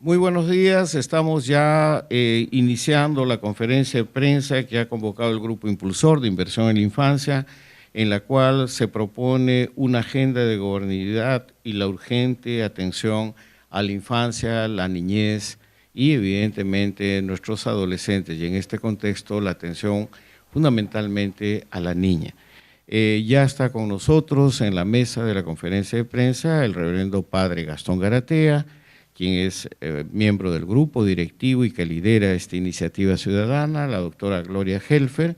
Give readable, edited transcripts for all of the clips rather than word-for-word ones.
Muy buenos días, estamos ya iniciando la conferencia de prensa que ha convocado el Grupo Impulsor de Inversión en la Infancia, en la cual se propone una agenda de gobernabilidad y la urgente atención a la infancia, la niñez y evidentemente nuestros adolescentes, y en este contexto la atención fundamentalmente a la niña. Ya está con nosotros en la mesa de la conferencia de prensa el reverendo padre Gastón Garatea, quien es miembro del grupo directivo y que lidera esta iniciativa ciudadana, la doctora Gloria Helfer,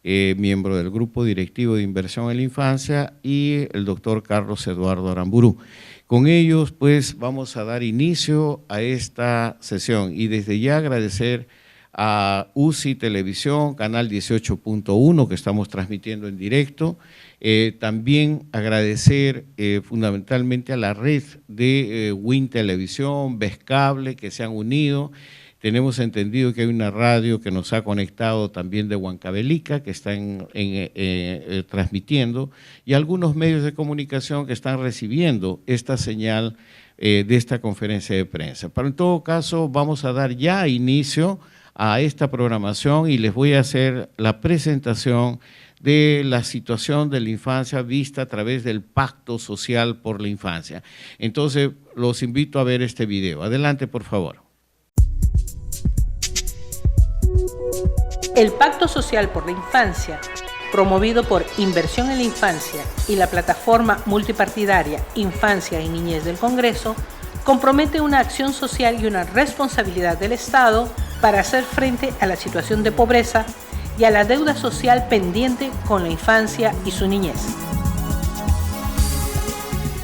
miembro del grupo directivo de Inversión en la Infancia, y el doctor Carlos Eduardo Aramburu. Con ellos, pues, vamos a dar inicio a esta sesión y desde ya agradecer a UCI Televisión, canal 18.1, que estamos transmitiendo en directo. También agradecer fundamentalmente a la red de WIN Televisión, VES Cable, que se han unido. Tenemos entendido que hay una radio que nos ha conectado también de Huancavelica, que está transmitiendo, y algunos medios de comunicación que están recibiendo esta señal de esta conferencia de prensa. Pero en todo caso, vamos a dar ya inicio a esta programación y les voy a hacer la presentación de la situación de la infancia vista a través del Pacto Social por la Infancia. Entonces, los invito a ver este video. Adelante, por favor. El Pacto Social por la Infancia, promovido por Inversión en la Infancia y la plataforma multipartidaria Infancia y Niñez del Congreso, compromete una acción social y una responsabilidad del Estado para hacer frente a la situación de pobreza y a la deuda social pendiente con la infancia y su niñez.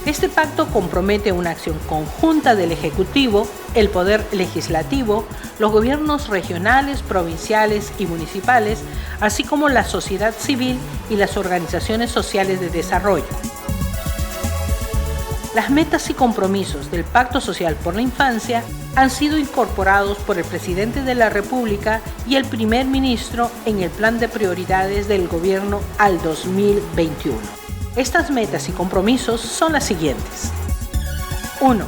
Este pacto compromete una acción conjunta del Ejecutivo, el Poder Legislativo, los gobiernos regionales, provinciales y municipales, así como la sociedad civil y las organizaciones sociales de desarrollo. Las metas y compromisos del Pacto Social por la Infancia han sido incorporados por el Presidente de la República y el Primer Ministro en el Plan de Prioridades del Gobierno al 2021. Estas metas y compromisos son las siguientes. 1.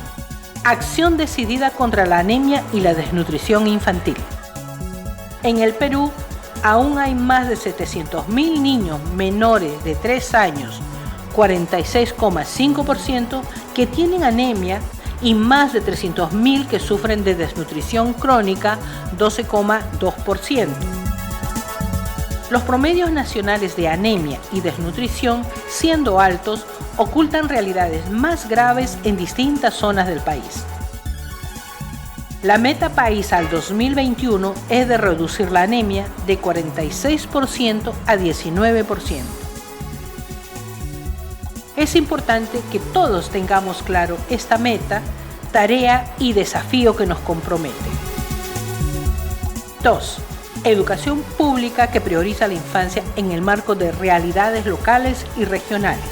Acción decidida contra la anemia y la desnutrición infantil. En el Perú, aún hay más de 700.000 niños menores de 3 años, 46,5%, que tienen anemia y más de 300.000 que sufren de desnutrición crónica, 12,2%. Los promedios nacionales de anemia y desnutrición, siendo altos, ocultan realidades más graves en distintas zonas del país. La meta país al 2021 es de reducir la anemia de 46% a 19%. Es importante que todos tengamos claro esta meta, tarea y desafío que nos compromete. 2. Educación pública que prioriza la infancia en el marco de realidades locales y regionales.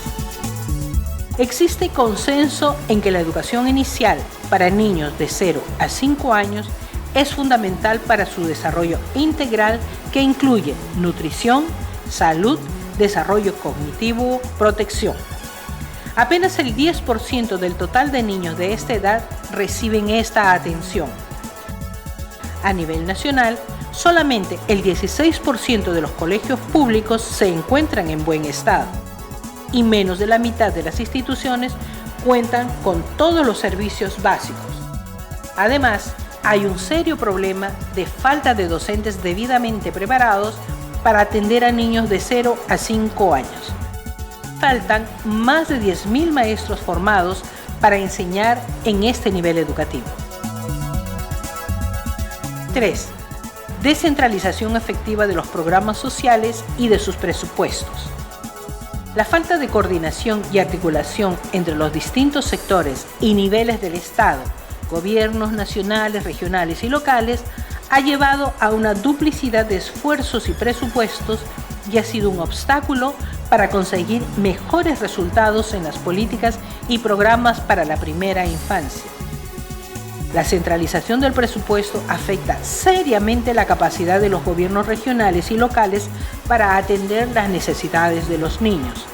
Existe consenso en que la educación inicial para niños de 0 a 5 años es fundamental para su desarrollo integral que incluye nutrición, salud, desarrollo cognitivo, protección. Apenas el 10% del total de niños de esta edad reciben esta atención. A nivel nacional, solamente el 16% de los colegios públicos se encuentran en buen estado y menos de la mitad de las instituciones cuentan con todos los servicios básicos. Además, hay un serio problema de falta de docentes debidamente preparados para atender a niños de 0 a 5 años. Faltan más de 10.000 maestros formados para enseñar en este nivel educativo. 3. Descentralización efectiva de los programas sociales y de sus presupuestos. La falta de coordinación y articulación entre los distintos sectores y niveles del Estado, gobiernos nacionales, regionales y locales, ha llevado a una duplicidad de esfuerzos y presupuestos y ha sido un obstáculo para conseguir mejores resultados en las políticas y programas para la primera infancia. La centralización del presupuesto afecta seriamente la capacidad de los gobiernos regionales y locales para atender las necesidades de los niños.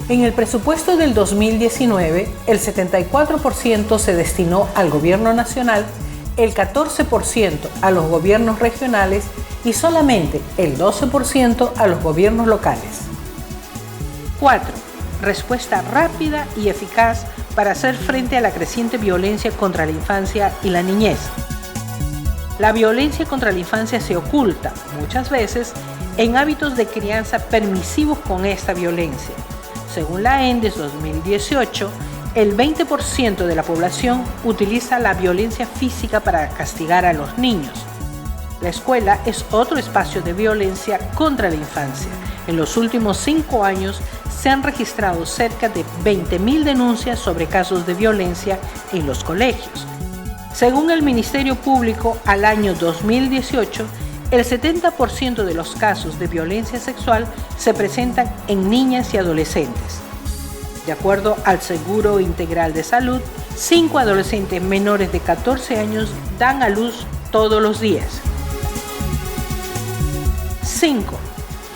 En el presupuesto del 2019, el 74% se destinó al gobierno nacional, el 14% a los gobiernos regionales y solamente el 12% a los gobiernos locales. 4. Respuesta rápida y eficaz para hacer frente a la creciente violencia contra la infancia y la niñez. La violencia contra la infancia se oculta, muchas veces, en hábitos de crianza permisivos con esta violencia. Según la ENDES 2018, el 20% de la población utiliza la violencia física para castigar a los niños. La escuela es otro espacio de violencia contra la infancia. En los últimos 5 años se han registrado cerca de 20.000 denuncias sobre casos de violencia en los colegios. Según el Ministerio Público, al año 2018, el 70% de los casos de violencia sexual se presentan en niñas y adolescentes. De acuerdo al Seguro Integral de Salud, 5 adolescentes menores de 14 años dan a luz todos los días. 5.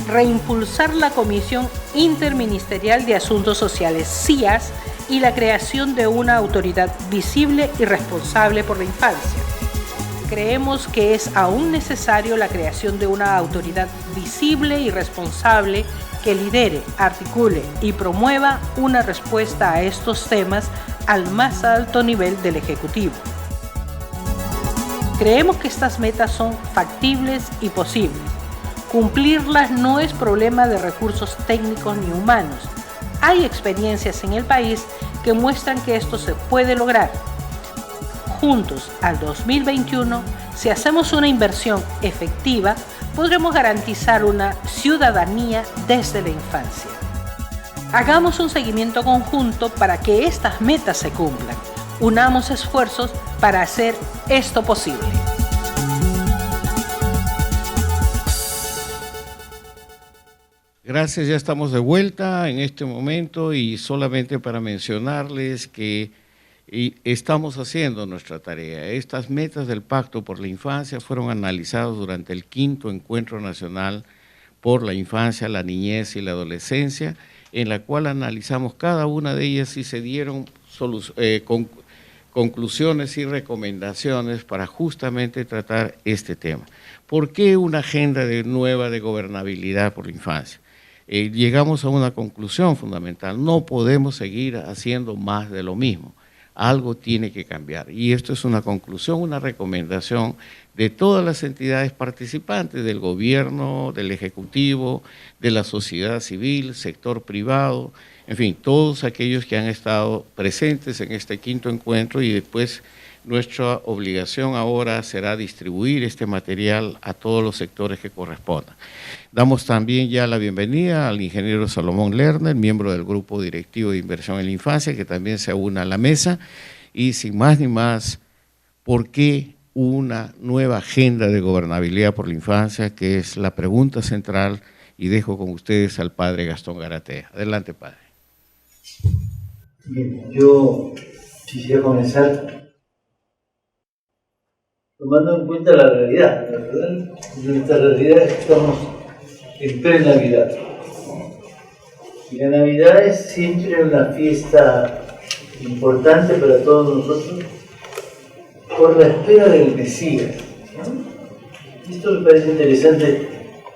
Reimpulsar la Comisión Interministerial de Asuntos Sociales, CIAS, y la creación de una autoridad visible y responsable por la infancia. Creemos que es aún necesario la creación de una autoridad visible y responsable que lidere, articule y promueva una respuesta a estos temas al más alto nivel del Ejecutivo. Creemos que estas metas son factibles y posibles. Cumplirlas no es problema de recursos técnicos ni humanos. Hay experiencias en el país que muestran que esto se puede lograr. Juntos, al 2021, si hacemos una inversión efectiva, podremos garantizar una ciudadanía desde la infancia. Hagamos un seguimiento conjunto para que estas metas se cumplan. Unamos esfuerzos para hacer esto posible. Gracias, ya estamos de vuelta en este momento y solamente para mencionarles que estamos haciendo nuestra tarea. Estas metas del Pacto por la Infancia fueron analizadas durante el 5º Encuentro Nacional por la Infancia, la Niñez y la Adolescencia, en la cual analizamos cada una de ellas y se dieron conclusiones y recomendaciones para justamente tratar este tema. ¿Por qué una agenda nueva de gobernabilidad por la infancia? Llegamos a una conclusión fundamental: no podemos seguir haciendo más de lo mismo. Algo tiene que cambiar, y esto es una conclusión, una recomendación de todas las entidades participantes, del gobierno, del ejecutivo, de la sociedad civil, sector privado, en fin, todos aquellos que han estado presentes en este 5º encuentro, y después nuestra obligación ahora será distribuir este material a todos los sectores que correspondan. Damos también ya la bienvenida al ingeniero Salomón Lerner, miembro del Grupo Directivo de Inversión en la Infancia, que también se une a la mesa. Y sin más ni más, ¿por qué una nueva agenda de gobernabilidad por la infancia? Que es la pregunta central, y dejo con ustedes al padre Gastón Garatea. Adelante, padre. Bien, yo quisiera comenzar tomando en cuenta la realidad, ¿verdad? En esta realidad estamos en plena Navidad. Y la Navidad es siempre una fiesta importante para todos nosotros por la espera del Mesías, ¿no? Esto me parece interesante,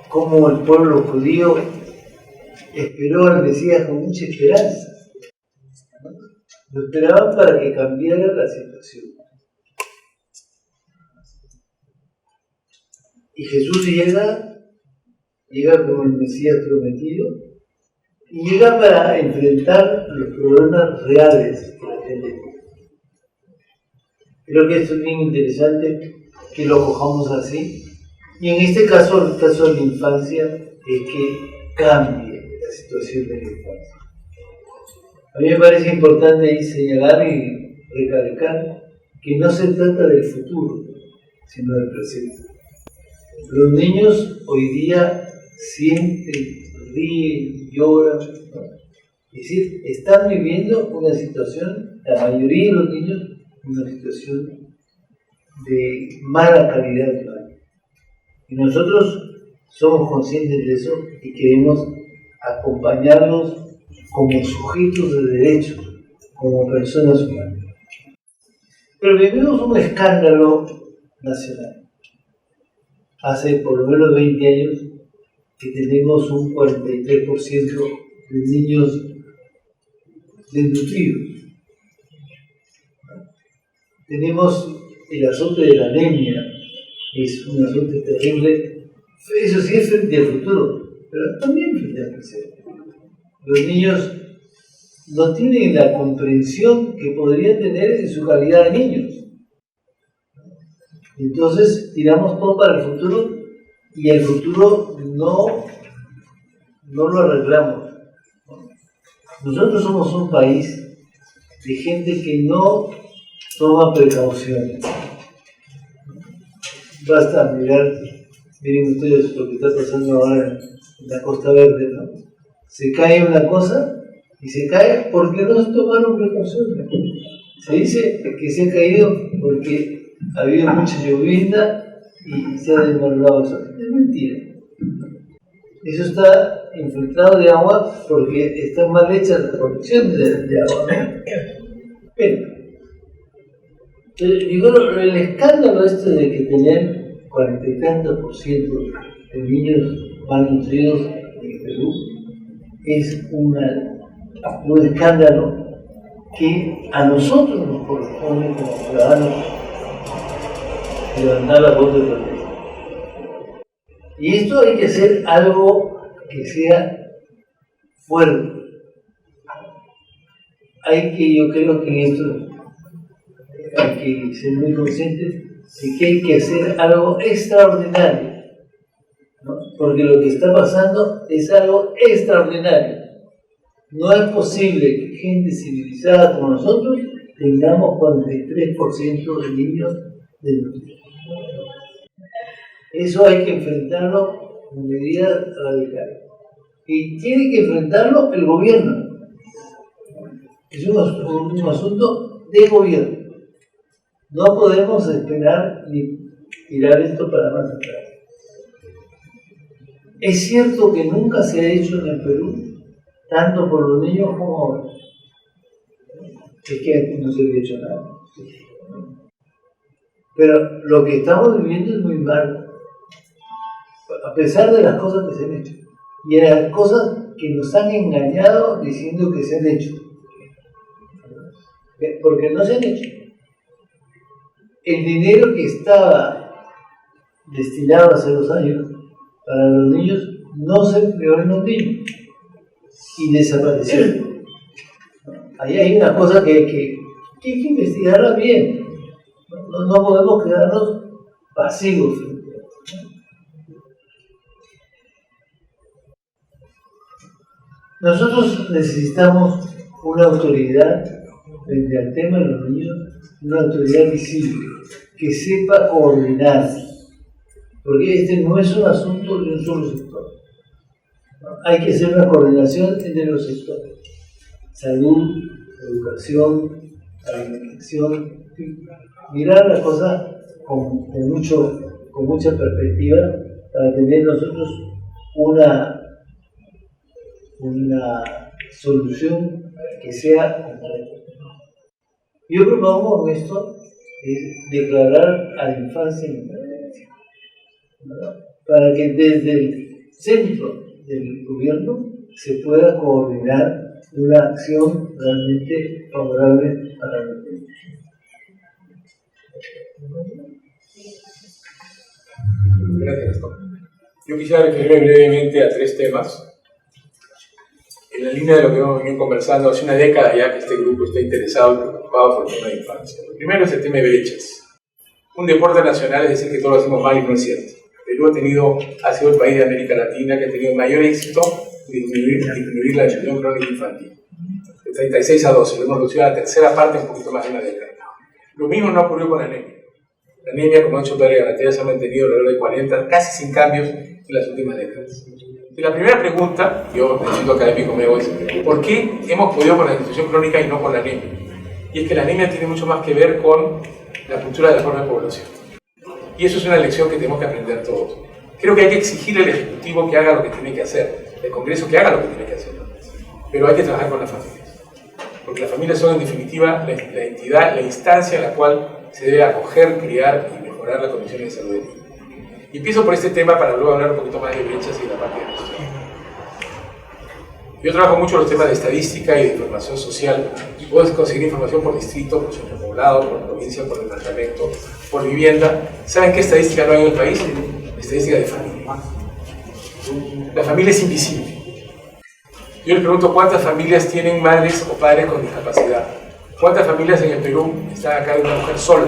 cómo el pueblo judío esperó al Mesías con mucha esperanza, ¿no? Lo esperaban para que cambiara la situación. Y Jesús llega como el Mesías prometido, y llega para enfrentar los problemas reales que la gente tiene. Creo que esto es bien interesante que lo cojamos así, y en este caso, el caso de la infancia, es que cambie la situación de la infancia. A mí me parece importante ahí señalar y recalcar que no se trata del futuro, sino del presente. Los niños hoy día sienten, ríen, lloran, ¿no? Es decir, están viviendo una situación, la mayoría de los niños, una situación de mala calidad humana. Y nosotros somos conscientes de eso y queremos acompañarlos como sujetos de derecho, como personas humanas. Pero vivimos un escándalo nacional. Hace por lo menos 20 años que tenemos un 43% de niños desnutridos. Tenemos el asunto de la anemia, es un asunto terrible. Eso sí es frente al futuro, pero también frente al presente. Los niños no tienen la comprensión que podrían tener en su calidad de niños. Entonces tiramos todo para el futuro y el futuro no lo arreglamos. Nosotros somos un país de gente que no toma precauciones. Basta miren ustedes lo que está pasando ahora en la Costa Verde, ¿no? Se cae una cosa y se cae porque no se tomaron precauciones. Se dice que se ha caído porque ha habido mucha lluvia y se ha desmoronado eso. Es mentira. Eso está infiltrado de agua porque está mal hecha la producción de agua. Pero, digo, el escándalo de que tener 40 y tantos % de niños malnutridos en Perú es un escándalo que a nosotros nos corresponde como ciudadanos levantar la voz de protesta. Y esto hay que hacer algo que sea fuerte. Yo creo que en esto hay que ser muy conscientes de que hay que hacer algo extraordinario, ¿no? Porque lo que está pasando es algo extraordinario. No es posible que gente civilizada como nosotros tengamos 43% de niños desnutridos. Eso hay que enfrentarlo con medidas radicales. Y tiene que enfrentarlo el gobierno. Es un asunto de gobierno. No podemos esperar ni tirar esto para más atrás. Es cierto que nunca se ha hecho en el Perú, tanto por los niños como ahora. Es que aquí no se había hecho nada. Pero lo que estamos viviendo es muy malo. A pesar de las cosas que se han hecho. Y de las cosas que nos han engañado diciendo que se han hecho. Porque no se han hecho. El dinero que estaba destinado hace 2 años para los niños no se empleó en los niños y desapareció. Ahí hay una cosa que hay que investigarla bien. No podemos quedarnos pasivos. Nosotros necesitamos una autoridad frente al tema de los niños, una autoridad visible, que sepa coordinarse, porque este no es un asunto de un solo sector. Hay que hacer una coordinación entre los sectores: salud, educación, alimentación, mirar la cosa con mucha perspectiva para tener nosotros una solución que sea completa. Yo propongo con esto declarar a la infancia en emergencia, ¿verdad? Para que desde el centro del gobierno se pueda coordinar una acción realmente favorable para los niños. Gracias. Yo quisiera referirme brevemente a 3 temas. En la línea de lo que hemos venido conversando hace una década ya que este grupo está interesado y preocupado por el tema de infancia. Lo primero es el tema de brechas. Un deporte nacional es decir que todo lo hacemos mal y no es cierto. Perú ha sido el país de América Latina que ha tenido mayor éxito de disminuir la desnutrición crónica infantil. De 36 a 12, lo hemos reducido a la tercera parte en un poquito más de una década. Lo mismo no ocurrió con la anemia. La anemia, como ha dicho Pedro Garantía, se ha mantenido alrededor de 40, casi sin cambios en las últimas décadas. Y la primera pregunta, yo siendo académico me hago es, ¿por qué hemos podido con la desnutrición crónica y no con la anemia? Y es que la anemia tiene mucho más que ver con la cultura de la forma de población. Y eso es una lección que tenemos que aprender todos. Creo que hay que exigir al Ejecutivo que haga lo que tiene que hacer, el Congreso que haga lo que tiene que hacer. pero hay que trabajar con las familias. Porque las familias son en definitiva la entidad, la instancia en la cual se debe acoger, criar y mejorar las condiciones de salud del niño. Y empiezo por este tema para luego hablar un poquito más de brechas y de la parte de gestión. Yo trabajo mucho los temas de estadística y de información social. Puedes conseguir información por distrito, por centro poblado, por provincia, por departamento, por vivienda. ¿Saben qué estadística no hay en el país? Estadística de familia. La familia es invisible. Yo les pregunto cuántas familias tienen madres o padres con discapacidad. ¿Cuántas familias en el Perú están acá de una mujer sola?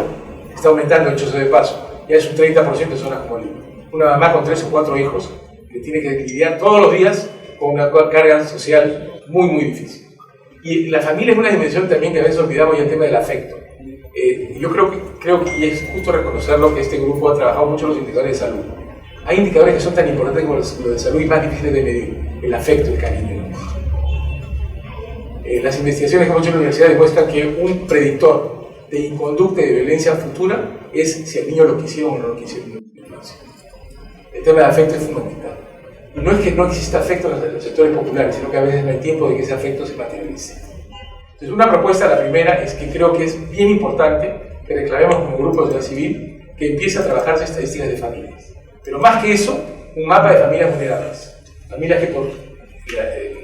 Está aumentando, dicho sea de paso. Ya es un 30% de zonas como Lima. Una mamá con 3 o 4 hijos que tiene que lidiar todos los días con una carga social muy, muy difícil. Y la familia es una dimensión también que a veces olvidamos, y el tema del afecto. Yo creo que y es justo reconocerlo, que este grupo ha trabajado mucho los indicadores de salud. Hay indicadores que son tan importantes como los de salud y más difíciles de medir: el afecto, el cariño. Las investigaciones que hemos hecho en la universidad demuestran que un predictor de inconducta y de violencia futura es si al niño lo quisieron o no lo quisieron en la infancia. El tema del afecto es fundamental. Y no es que no exista afecto en los sectores populares, sino que a veces no hay tiempo de que ese afecto se materialice. Entonces, una propuesta, la primera, es que creo que es bien importante que reclamemos como grupo de sociedad civil que empiece a trabajarse estadísticas de familias. Pero más que eso, un mapa de familias vulnerables. Familias que por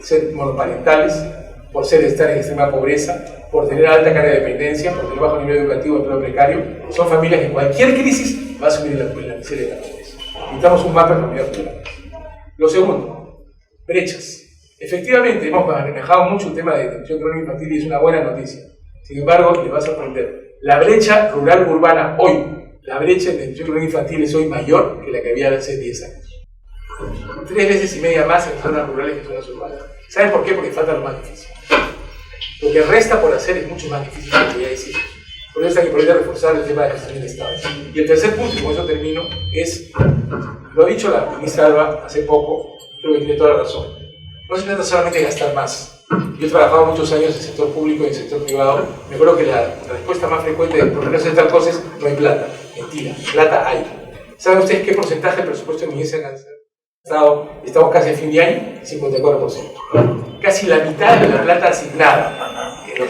ser monoparentales, por estar en extrema pobreza, por tener alta carga de dependencia, por tener bajo nivel educativo, empleo precario, son familias que en cualquier crisis va a subir la miseria de la pobreza. Necesitamos un mapa de familias vulnerables. Lo segundo, brechas. Efectivamente, hemos manejado mucho el tema de detención crónica infantil y es una buena noticia. Sin embargo, les va a sorprender. La brecha rural-urbana hoy, la brecha de detención crónica infantil es hoy mayor que la que había hace 10 años. 3 veces y media más en zonas rurales que en zonas urbanas. ¿Saben por qué? Porque falta lo más difícil. Lo que resta por hacer es mucho más difícil, que voy a decir. Por eso hay que reforzar el tema de gestión del Estado. Y el tercer punto, y con eso termino, es, lo ha dicho la ministra Alba hace poco, creo que tiene toda la razón. No se trata solamente de gastar más. Yo he trabajado muchos años en el sector público y en el sector privado. Me acuerdo que la respuesta más frecuente de por qué no se hacer tal cosa es: no hay plata. Mentira, plata hay. ¿Saben ustedes qué porcentaje del presupuesto de niñez ha gastado? Estamos casi a fin de año, 54%. Casi la mitad de la plata asignada los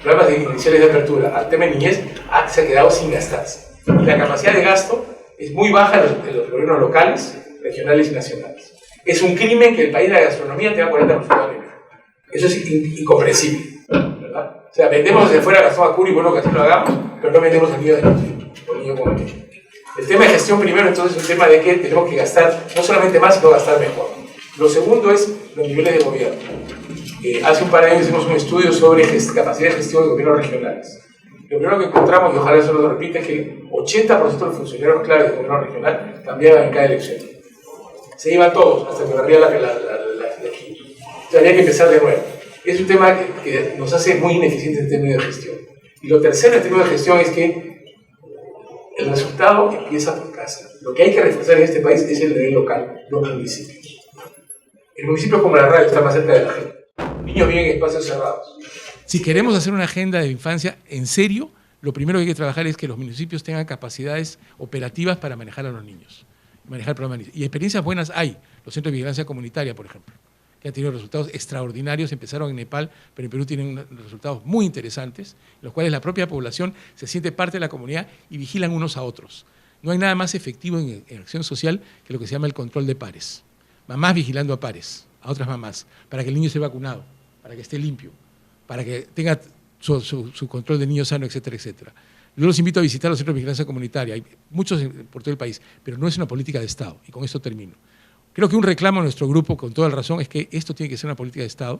programas iniciales de apertura al tema de niñez se ha quedado sin gastarse. Y la capacidad de gasto es muy baja en los gobiernos locales, regionales y nacionales. Es un crimen que el país de la gastronomía tenga 40% de nivel. Eso es incomprensible, ¿verdad? O sea, vendemos desde fuera Gastón Acuri, bueno que así lo hagamos, pero no vendemos al niño de niño, o el niño como niño. El tema de gestión primero, entonces, es un tema de que tenemos que gastar no solamente más, sino gastar mejor. Lo segundo es los niveles de gobierno. Hace un par de años hicimos un estudio sobre capacidad de gestión de gobiernos regionales. Lo primero que encontramos, y ojalá eso no lo repita, es que el 80% de los funcionarios claves del gobierno regional cambiaban en cada elección. Se iban todos hasta que barría la esquina. O sea, había que empezar de nuevo. Es un tema que nos hace muy ineficientes en términos de gestión. Y lo tercero en términos de gestión es que el resultado empieza por casa. Lo que hay que reforzar en este país es el nivel local, los municipios. El municipio, como la radio, está más cerca de la gente. Niños viven en espacios cerrados. Si queremos hacer una agenda de infancia en serio, lo primero que hay que trabajar es que los municipios tengan capacidades operativas para manejar a los niños, manejar el programa de niños. Y experiencias buenas hay. Los centros de vigilancia comunitaria, por ejemplo, que han tenido resultados extraordinarios. Empezaron en Nepal, pero en Perú tienen resultados muy interesantes, en los cuales la propia población se siente parte de la comunidad y vigilan unos a otros. No hay nada más efectivo en acción social que lo que se llama el control de pares. Mamás vigilando a pares, a otras mamás, para que el niño esté vacunado, para que esté limpio, para que tenga su control de niño sano, etcétera, etcétera. Yo los invito a visitar los centros de vigilancia comunitaria, hay muchos por todo el país, pero no es una política de Estado, y con esto termino. Creo que un reclamo a nuestro grupo, con toda la razón, es que esto tiene que ser una política de Estado.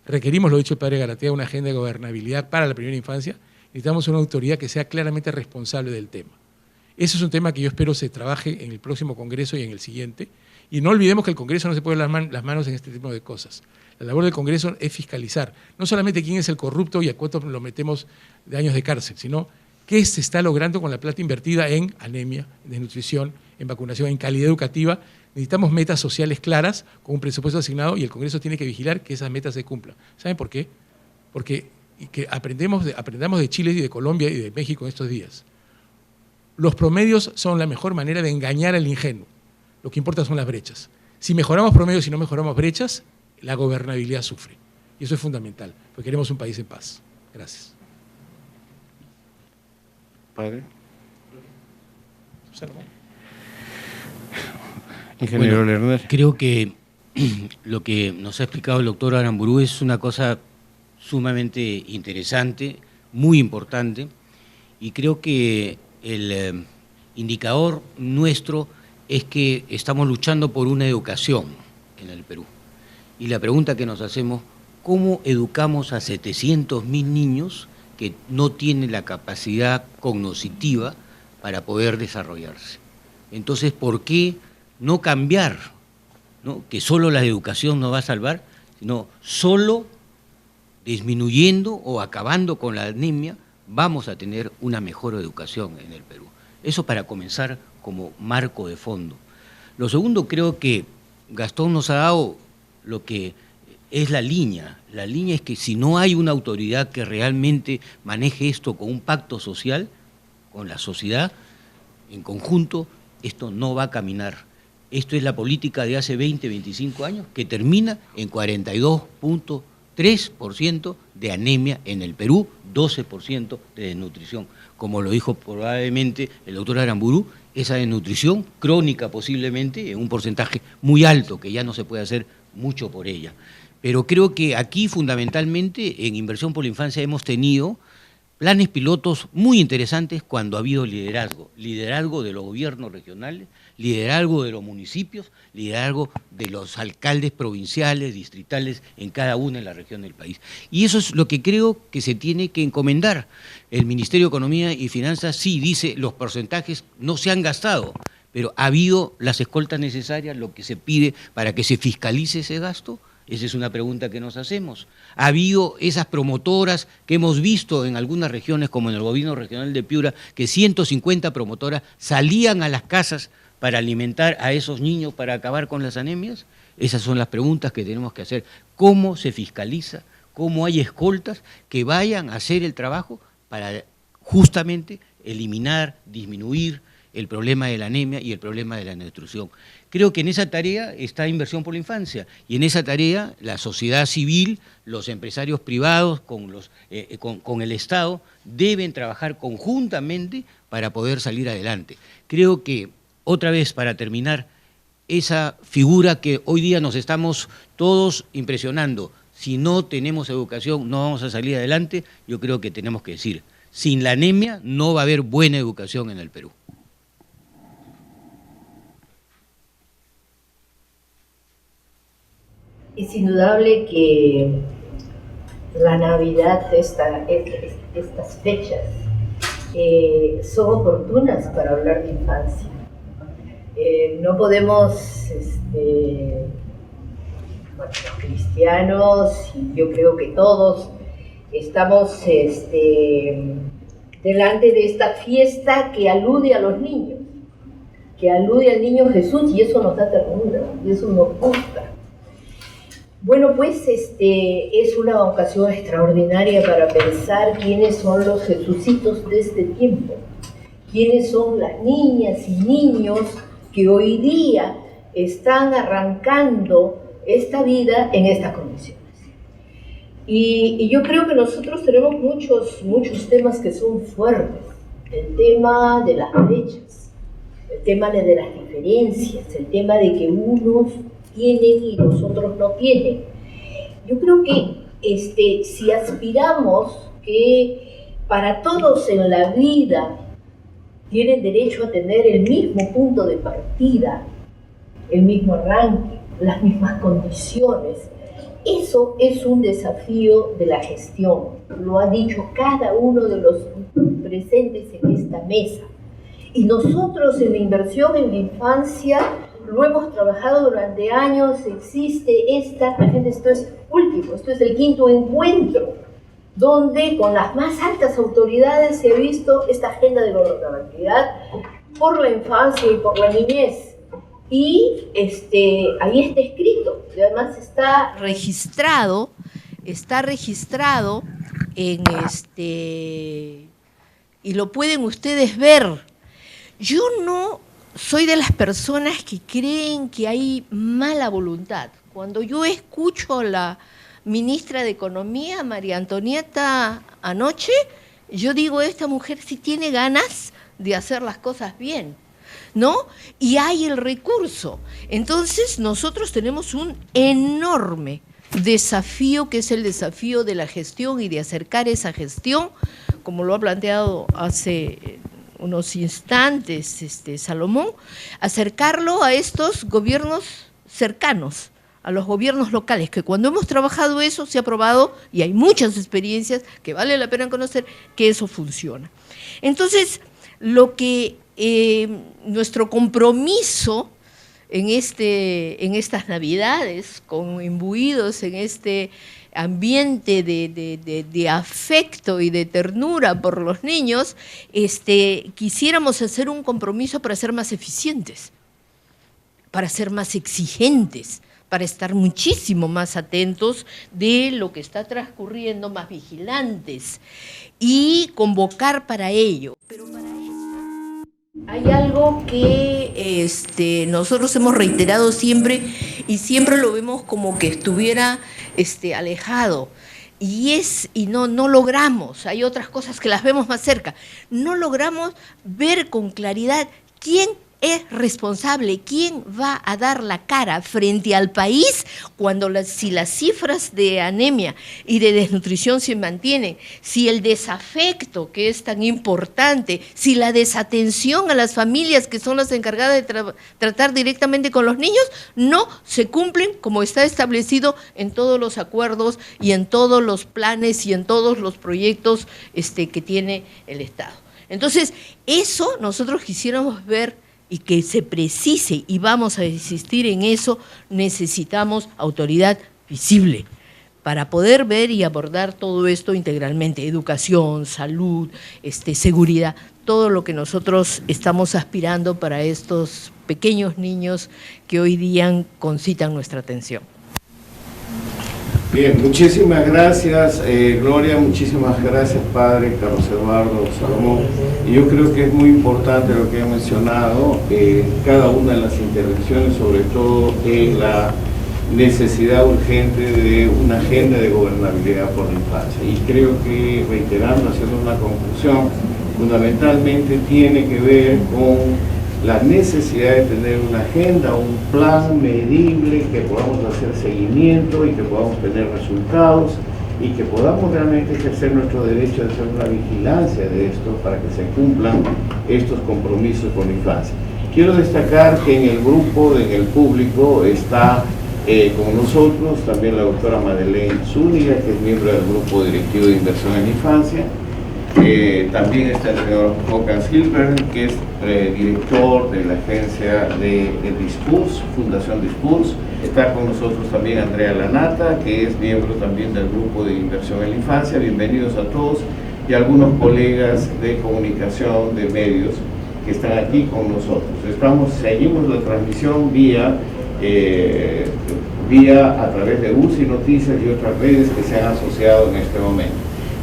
Requerimos, lo ha dicho el padre Garatea, una agenda de gobernabilidad para la primera infancia. Necesitamos una autoridad que sea claramente responsable del tema. Ese es un tema que yo espero se trabaje en el próximo Congreso y en el siguiente. Y no olvidemos que el Congreso no se puede dar las manos en este tipo de cosas. La labor del Congreso es fiscalizar, no solamente quién es el corrupto y a cuánto lo metemos de años de cárcel, sino qué se está logrando con la plata invertida en anemia, en desnutrición, en vacunación, en calidad educativa. Necesitamos metas sociales claras, con un presupuesto asignado, y el Congreso tiene que vigilar que esas metas se cumplan. ¿Saben por qué? Porque que aprendamos de Chile y de Colombia y de México en estos días. Los promedios son la mejor manera de engañar al ingenuo. Lo que importa son las brechas. Si mejoramos promedios y no mejoramos brechas, la gobernabilidad sufre. Y eso es fundamental, porque queremos un país en paz. Gracias. Padre. Salomón. Ingeniero Lerner. Creo que lo que nos ha explicado el doctor Aramburú es una cosa sumamente interesante, muy importante, y creo que el indicador nuestro es que estamos luchando por una educación en el Perú. Y la pregunta que nos hacemos, ¿cómo educamos a 700.000 niños que no tienen la capacidad cognitiva para poder desarrollarse? Entonces, ¿por qué no cambiar, ¿no? Que solo la educación nos va a salvar, sino solo disminuyendo o acabando con la anemia vamos a tener una mejor educación en el Perú? Eso para comenzar como marco de fondo. Lo segundo, creo que Gastón nos ha dado lo que es la línea. La línea es que si no hay una autoridad que realmente maneje esto con un pacto social, con la sociedad en conjunto, esto no va a caminar. Esto es la política de hace 20, 25 años que termina en 42.3% de anemia en el Perú, 12% de desnutrición. Como lo dijo probablemente el doctor Aramburú, esa desnutrición crónica posiblemente en un porcentaje muy alto, que ya no se puede hacer mucho por ella. Pero creo que aquí fundamentalmente en Inversión por la Infancia hemos tenido planes pilotos muy interesantes cuando ha habido liderazgo de los gobiernos regionales, liderazgo de los municipios, liderazgo de los alcaldes provinciales, distritales en cada una de las regiones del país. Y eso es lo que creo que se tiene que encomendar. El Ministerio de Economía y Finanzas sí dice los porcentajes no se han gastado, pero ¿ha habido las escoltas necesarias, lo que se pide para que se fiscalice ese gasto? Esa es una pregunta que nos hacemos. ¿Ha habido esas promotoras que hemos visto en algunas regiones, como en el gobierno regional de Piura, que 150 promotoras salían a las casas para alimentar a esos niños, para acabar con las anemias? Esas son las preguntas que tenemos que hacer. ¿Cómo se fiscaliza? ¿Cómo hay escoltas que vayan a hacer el trabajo para justamente eliminar, disminuir el problema de la anemia y el problema de la desnutrición? Creo que en esa tarea está Inversión por la Infancia, y en esa tarea la sociedad civil, los empresarios privados con el Estado deben trabajar conjuntamente para poder salir adelante. Creo que, otra vez para terminar, esa figura que hoy día nos estamos todos impresionando, si no tenemos educación no vamos a salir adelante, yo creo que tenemos que decir, sin la anemia no va a haber buena educación en el Perú. Es indudable que la Navidad, estas fechas, son oportunas para hablar de infancia. No podemos, los cristianos, y yo creo que todos, estamos delante de esta fiesta que alude a los niños, que alude al niño Jesús, y eso nos da ternura, y eso nos gusta. Bueno, pues es una ocasión extraordinaria para pensar quiénes son los Jesucitos de este tiempo, quiénes son las niñas y niños que hoy día están arrancando esta vida en estas condiciones. Y yo creo que nosotros tenemos muchos temas que son fuertes. El tema de las brechas, el tema de las diferencias, el tema de que unos tienen y los otros no tienen. Yo creo que si aspiramos que para todos en la vida tienen derecho a tener el mismo punto de partida, el mismo arranque, las mismas condiciones, eso es un desafío de la gestión. Lo ha dicho cada uno de los presentes en esta mesa. Y nosotros en la inversión en la infancia lo hemos trabajado durante años. Existe esto es el quinto encuentro, donde con las más altas autoridades se ha visto esta agenda de gobernabilidad por la infancia y por la niñez. Y ahí está escrito, y además está registrado en y lo pueden ustedes ver. Yo no soy de las personas que creen que hay mala voluntad. Cuando yo escucho ministra de Economía, María Antonieta, anoche, yo digo, esta mujer sí tiene ganas de hacer las cosas bien, ¿no? Y hay el recurso. Entonces nosotros tenemos un enorme desafío, que es el desafío de la gestión y de acercar esa gestión, como lo ha planteado hace unos instantes Salomón, acercarlo a estos gobiernos cercanos, a los gobiernos locales, que cuando hemos trabajado eso se ha probado, y hay muchas experiencias que vale la pena conocer, que eso funciona. Entonces, lo que nuestro compromiso en estas Navidades, imbuidos en este ambiente de afecto y de ternura por los niños, quisiéramos hacer un compromiso para ser más eficientes, para ser más exigentes, para estar muchísimo más atentos de lo que está transcurriendo, más vigilantes, y convocar para ello. Pero para eso hay algo que nosotros hemos reiterado siempre, y siempre lo vemos como que estuviera alejado, y no logramos, hay otras cosas que las vemos más cerca, no logramos ver con claridad quién es responsable, quién va a dar la cara frente al país si las cifras de anemia y de desnutrición se mantienen, si el desafecto, que es tan importante, si la desatención a las familias, que son las encargadas de tratar directamente con los niños, no se cumplen como está establecido en todos los acuerdos y en todos los planes y en todos los proyectos que tiene el Estado. Entonces, eso nosotros quisiéramos ver y que se precise, y vamos a insistir en eso, necesitamos autoridad visible para poder ver y abordar todo esto integralmente, educación, salud, seguridad, todo lo que nosotros estamos aspirando para estos pequeños niños que hoy día concitan nuestra atención. Bien, muchísimas gracias Gloria, muchísimas gracias Padre Carlos Eduardo, Salomón. Y yo creo que es muy importante lo que he mencionado, cada una de las intervenciones, sobre todo en la necesidad urgente de una agenda de gobernabilidad por la infancia. Y creo que, reiterando, haciendo una conclusión, fundamentalmente tiene que ver con la necesidad de tener una agenda, un plan medible, que podamos hacer seguimiento y que podamos tener resultados y que podamos realmente ejercer nuestro derecho de hacer una vigilancia de esto para que se cumplan estos compromisos con la infancia. Quiero destacar que en el grupo, en el público, está con nosotros también la doctora Madeleine Zúñiga, que es miembro del grupo directivo de inversión en la infancia. También está el señor Håkan Gilbert, que es director de la agencia de Dispulse, Fundación Dispulse. Está con nosotros también Andrea Lanata, que es miembro también del grupo de inversión en la infancia. Bienvenidos a todos, y algunos colegas de comunicación, de medios, que están aquí con nosotros. Seguimos la transmisión vía a través de UCI Noticias y otras redes que se han asociado en este momento.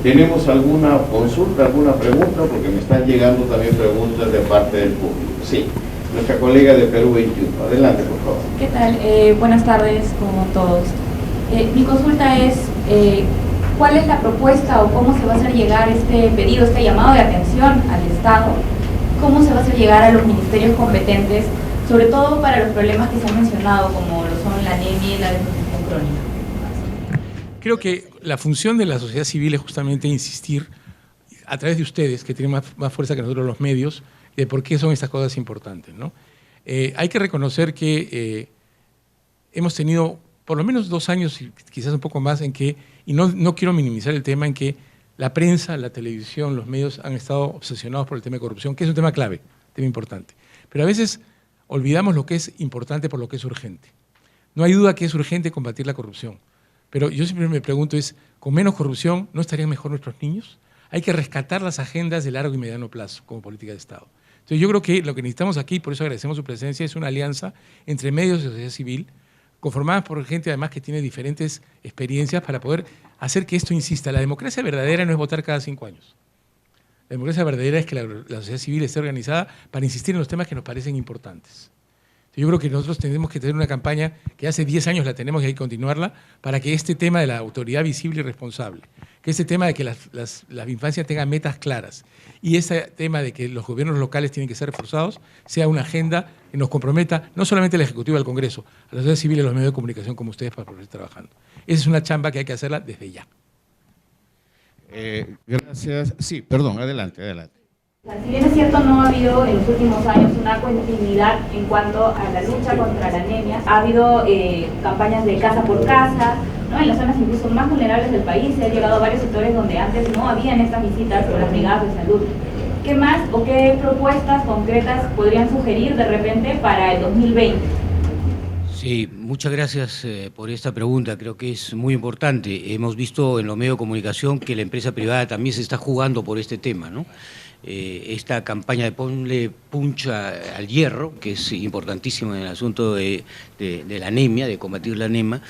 ¿Tenemos alguna consulta, alguna pregunta? Porque me están llegando también preguntas de parte del público. Sí, nuestra colega de Perú 21. Adelante, por favor. ¿Qué tal? Buenas tardes, como todos. Mi consulta es, ¿cuál es la propuesta o cómo se va a hacer llegar este pedido, este llamado de atención al Estado? ¿Cómo se va a hacer llegar a los ministerios competentes, sobre todo para los problemas que se han mencionado, como lo son la anemia y la desnutrición crónica? Creo que la función de la sociedad civil es justamente insistir, a través de ustedes, que tienen más fuerza que nosotros los medios, de por qué son estas cosas importantes, ¿no? Hay que reconocer que hemos tenido por lo menos 2 años, y quizás un poco más, en que, y no quiero minimizar el tema, en que la prensa, la televisión, los medios han estado obsesionados por el tema de corrupción, que es un tema clave, tema importante. Pero a veces olvidamos lo que es importante por lo que es urgente. No hay duda que es urgente combatir la corrupción. Pero yo siempre me pregunto con menos corrupción, ¿no estarían mejor nuestros niños? Hay que rescatar las agendas de largo y mediano plazo como política de Estado. Entonces yo creo que lo que necesitamos aquí, por eso agradecemos su presencia, es una alianza entre medios y sociedad civil, conformada por gente además que tiene diferentes experiencias para poder hacer que esto insista. La democracia verdadera no es votar cada 5 años. La democracia verdadera es que la sociedad civil esté organizada para insistir en los temas que nos parecen importantes. Yo creo que nosotros tenemos que tener una campaña que hace 10 años la tenemos y hay que continuarla para que este tema de la autoridad visible y responsable, que este tema de que las infancias tengan metas claras y ese tema de que los gobiernos locales tienen que ser reforzados, sea una agenda que nos comprometa no solamente al Ejecutivo y al Congreso, a la sociedad civil y a los medios de comunicación como ustedes para poder estar trabajando. Esa es una chamba que hay que hacerla desde ya. Gracias. Sí, perdón, adelante, adelante. Si bien es cierto, no ha habido en los últimos años una continuidad en cuanto a la lucha contra la anemia. Ha habido campañas de casa por casa, ¿no? En las zonas incluso más vulnerables del país se ha llegado a varios sectores donde antes no habían estas visitas por las brigadas de salud. ¿Qué más o qué propuestas concretas podrían sugerir de repente para el 2020? Sí, muchas gracias por esta pregunta, creo que es muy importante. Hemos visto en los medios de comunicación que la empresa privada también se está jugando por este tema, ¿no? Esta campaña de ponle puncha al hierro, que es importantísima en el asunto de la anemia, de combatir la anemia,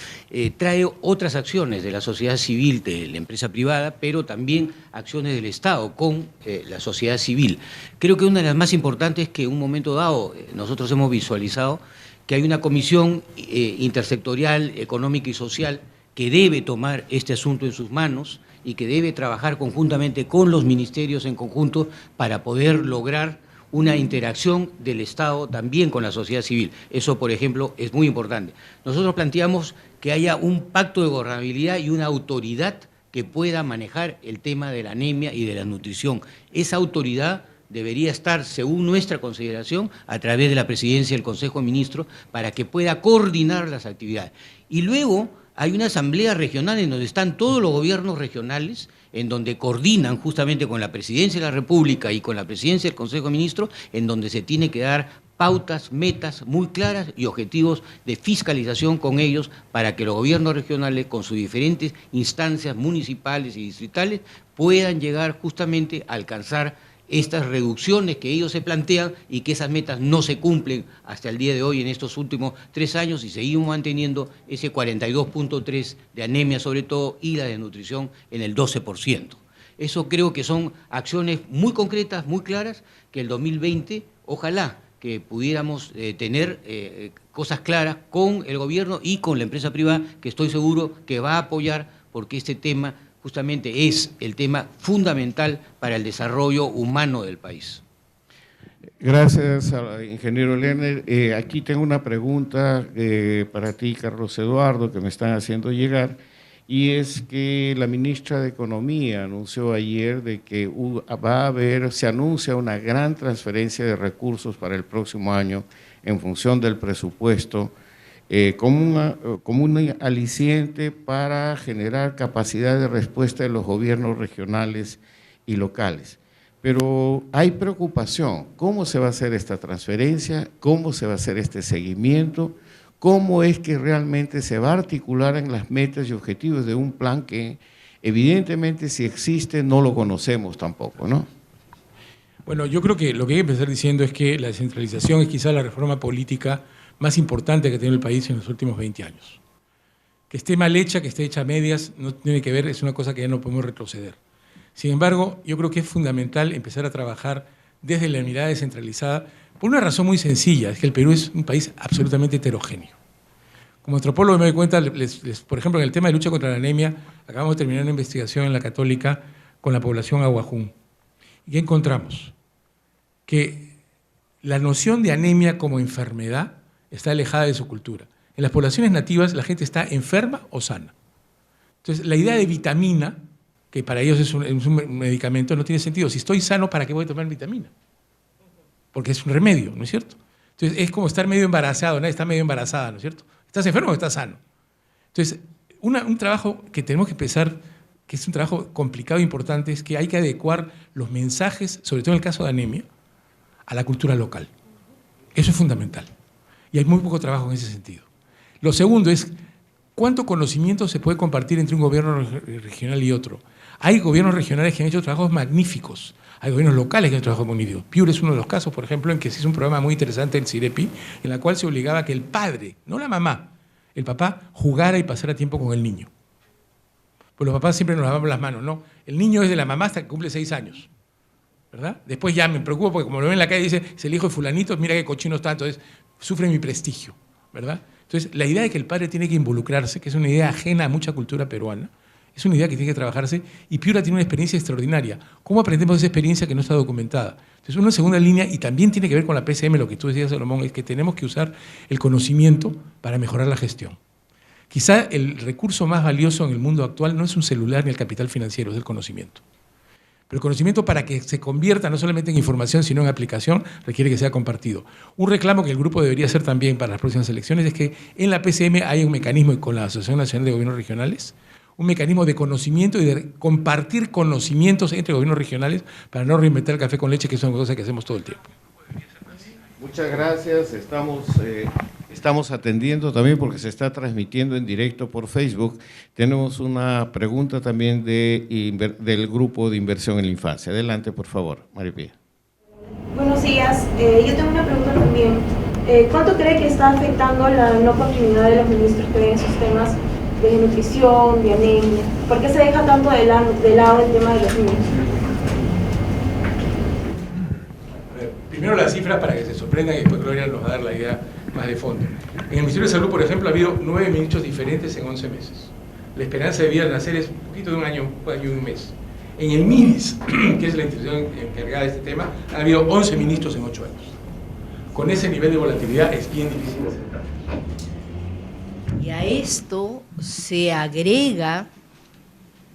trae otras acciones de la sociedad civil, de la empresa privada, pero también acciones del Estado con la sociedad civil. Creo que una de las más importantes es que en un momento dado nosotros hemos visualizado que hay una comisión intersectorial, económica y social que debe tomar este asunto en sus manos y que debe trabajar conjuntamente con los ministerios en conjunto para poder lograr una interacción del Estado también con la sociedad civil. Eso, por ejemplo, es muy importante. Nosotros planteamos que haya un pacto de gobernabilidad y una autoridad que pueda manejar el tema de la anemia y de la nutrición. Esa autoridad debería estar, según nuestra consideración, a través de la presidencia del Consejo de Ministros para que pueda coordinar las actividades. Y luego hay una asamblea regional en donde están todos los gobiernos regionales, en donde coordinan justamente con la Presidencia de la República y con la Presidencia del Consejo de Ministros, en donde se tiene que dar pautas, metas muy claras y objetivos de fiscalización con ellos para que los gobiernos regionales, con sus diferentes instancias municipales y distritales, puedan llegar justamente a alcanzar estas reducciones que ellos se plantean y que esas metas no se cumplen hasta el día de hoy en estos últimos 3 años y seguimos manteniendo ese 42.3 de anemia sobre todo y la desnutrición en el 12%. Eso creo que son acciones muy concretas, muy claras, que el 2020 ojalá que pudiéramos tener cosas claras con el gobierno y con la empresa privada, que estoy seguro que va a apoyar porque este tema justamente es el tema fundamental para el desarrollo humano del país. Gracias, ingeniero Lerner. Aquí tengo una pregunta para ti, Carlos Eduardo, que me están haciendo llegar, y es que la ministra de Economía anunció ayer de que se anuncia una gran transferencia de recursos para el próximo año en función del presupuesto, como un aliciente para generar capacidad de respuesta de los gobiernos regionales y locales. Pero hay preocupación, ¿cómo se va a hacer esta transferencia? ¿Cómo se va a hacer este seguimiento? ¿Cómo es que realmente se va a articular en las metas y objetivos de un plan que evidentemente si existe no lo conocemos tampoco, ¿no? Bueno, yo creo que lo que hay que empezar diciendo es que la descentralización es quizá la reforma política más importante que ha tenido el país en los últimos 20 años. Que esté mal hecha, que esté hecha a medias, no tiene que ver, es una cosa que ya no podemos retroceder. Sin embargo, yo creo que es fundamental empezar a trabajar desde la mirada descentralizada por una razón muy sencilla, es que el Perú es un país absolutamente heterogéneo. Como antropólogo me doy cuenta, por ejemplo, en el tema de lucha contra la anemia, acabamos de terminar una investigación en la Católica con la población aguajún. ¿Y qué encontramos? Que la noción de anemia como enfermedad está alejada de su cultura. En las poblaciones nativas la gente está enferma o sana. Entonces, la idea de vitamina, que para ellos es un medicamento, no tiene sentido. Si estoy sano, ¿para qué voy a tomar vitamina? Porque es un remedio, ¿no es cierto? Entonces, es como estar medio embarazado, nadie está medio embarazada, ¿no es cierto? ¿Estás enfermo o estás sano? Entonces, un trabajo que tenemos que empezar, que es un trabajo complicado e importante, es que hay que adecuar los mensajes, sobre todo en el caso de anemia, a la cultura local. Eso es fundamental. Y hay muy poco trabajo en ese sentido. Lo segundo es, ¿cuánto conocimiento se puede compartir entre un gobierno regional y otro? Hay gobiernos regionales que han hecho trabajos magníficos. Hay gobiernos locales que han hecho trabajos magníficos. Piura es uno de los casos, por ejemplo, en que se hizo un programa muy interesante en CIREPI, en la cual se obligaba a que el padre, no la mamá, el papá, jugara y pasara tiempo con el niño. Pues los papás siempre nos lavamos las manos, ¿no? El niño es de la mamá hasta que cumple 6 años. ¿verdad? Después ya me preocupo porque como lo ven en la calle dice, es el hijo de fulanito, mira qué cochino está, entonces sufre mi prestigio, ¿verdad? Entonces, la idea de que el padre tiene que involucrarse, que es una idea ajena a mucha cultura peruana, es una idea que tiene que trabajarse, y Piura tiene una experiencia extraordinaria. ¿Cómo aprendemos de esa experiencia que no está documentada? Entonces, una segunda línea, y también tiene que ver con la PCM, lo que tú decías, Salomón, es que tenemos que usar el conocimiento para mejorar la gestión. Quizá el recurso más valioso en el mundo actual no es un celular ni el capital financiero, es el conocimiento. Pero el conocimiento, para que se convierta no solamente en información, sino en aplicación, requiere que sea compartido. Un reclamo que el grupo debería hacer también para las próximas elecciones es que en la PCM hay un mecanismo, con la Asociación Nacional de Gobiernos Regionales, un mecanismo de conocimiento y de compartir conocimientos entre gobiernos regionales para no reinventar el café con leche, que es una cosa que hacemos todo el tiempo. Muchas gracias. Estamos atendiendo también porque se está transmitiendo en directo por Facebook. Tenemos una pregunta también del Grupo de Inversión en la Infancia. Adelante, por favor, Maripía. Buenos días. Yo tengo una pregunta también. ¿Cuánto cree que está afectando la no continuidad de los ministros que ven esos temas de nutrición, de anemia? ¿Por qué se deja tanto de lado el tema de los niños? Primero las cifras para que se sorprendan y después Gloria nos va a dar la idea más de fondo. En el Ministerio de Salud, por ejemplo, ha habido 9 ministros diferentes en 11 meses. La esperanza de vida al nacer es un poquito de un año y un mes. En el MIDIS, que es la institución encargada de este tema, ha habido 11 ministros en 8 años. Con ese nivel de volatilidad es bien difícil de aceptar. Y a esto se agrega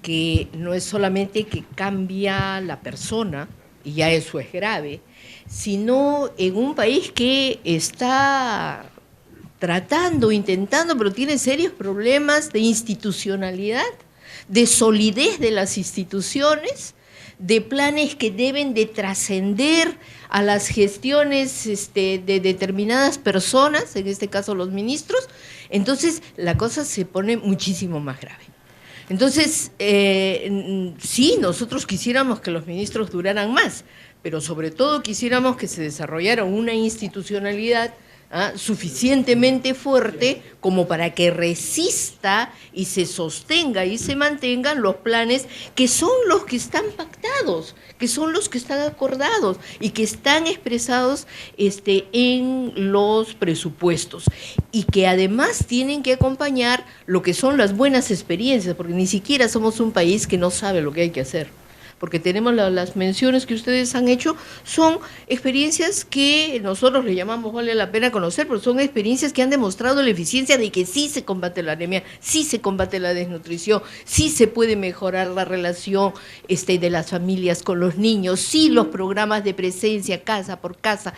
que no es solamente que cambia la persona, y ya eso es grave, sino en un país que está tratando, intentando, pero tiene serios problemas de institucionalidad, de solidez de las instituciones, de planes que deben de trascender a las gestiones de determinadas personas, en este caso los ministros. Entonces la cosa se pone muchísimo más grave. Entonces, sí, nosotros quisiéramos que los ministros duraran más, pero sobre todo quisiéramos que se desarrollara una institucionalidad suficientemente fuerte como para que resista y se sostenga y se mantengan los planes que son los que están pactados, que son los que están acordados y que están expresados en los presupuestos, y que además tienen que acompañar lo que son las buenas experiencias, porque ni siquiera somos un país que no sabe lo que hay que hacer. Porque tenemos las menciones que ustedes han hecho, son experiencias que nosotros le llamamos vale la pena conocer, pero son experiencias que han demostrado la eficiencia de que sí se combate la anemia, sí se combate la desnutrición, sí se puede mejorar la relación de las familias con los niños, sí los programas de presencia casa por casa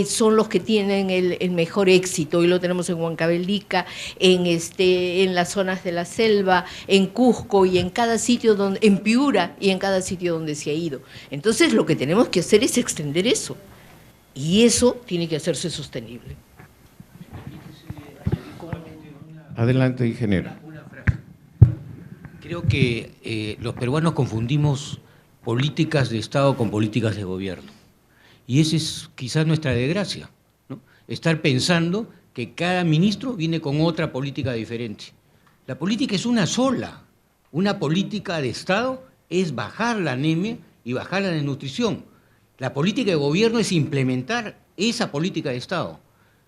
son los que tienen el mejor éxito, y lo tenemos en Huancavelica, en las zonas de la selva, en Cusco y en cada sitio en Piura y en cada sitio donde se ha ido. Entonces lo que tenemos que hacer es extender eso, y eso tiene que hacerse sostenible. Adelante, ingeniero. Creo que los peruanos confundimos políticas de Estado con políticas de gobierno, y esa es quizás nuestra desgracia, ¿no? Estar pensando que cada ministro viene con otra política diferente. La política es una sola, una política de Estado es bajar la anemia y bajar la desnutrición. La política de gobierno es implementar esa política de Estado,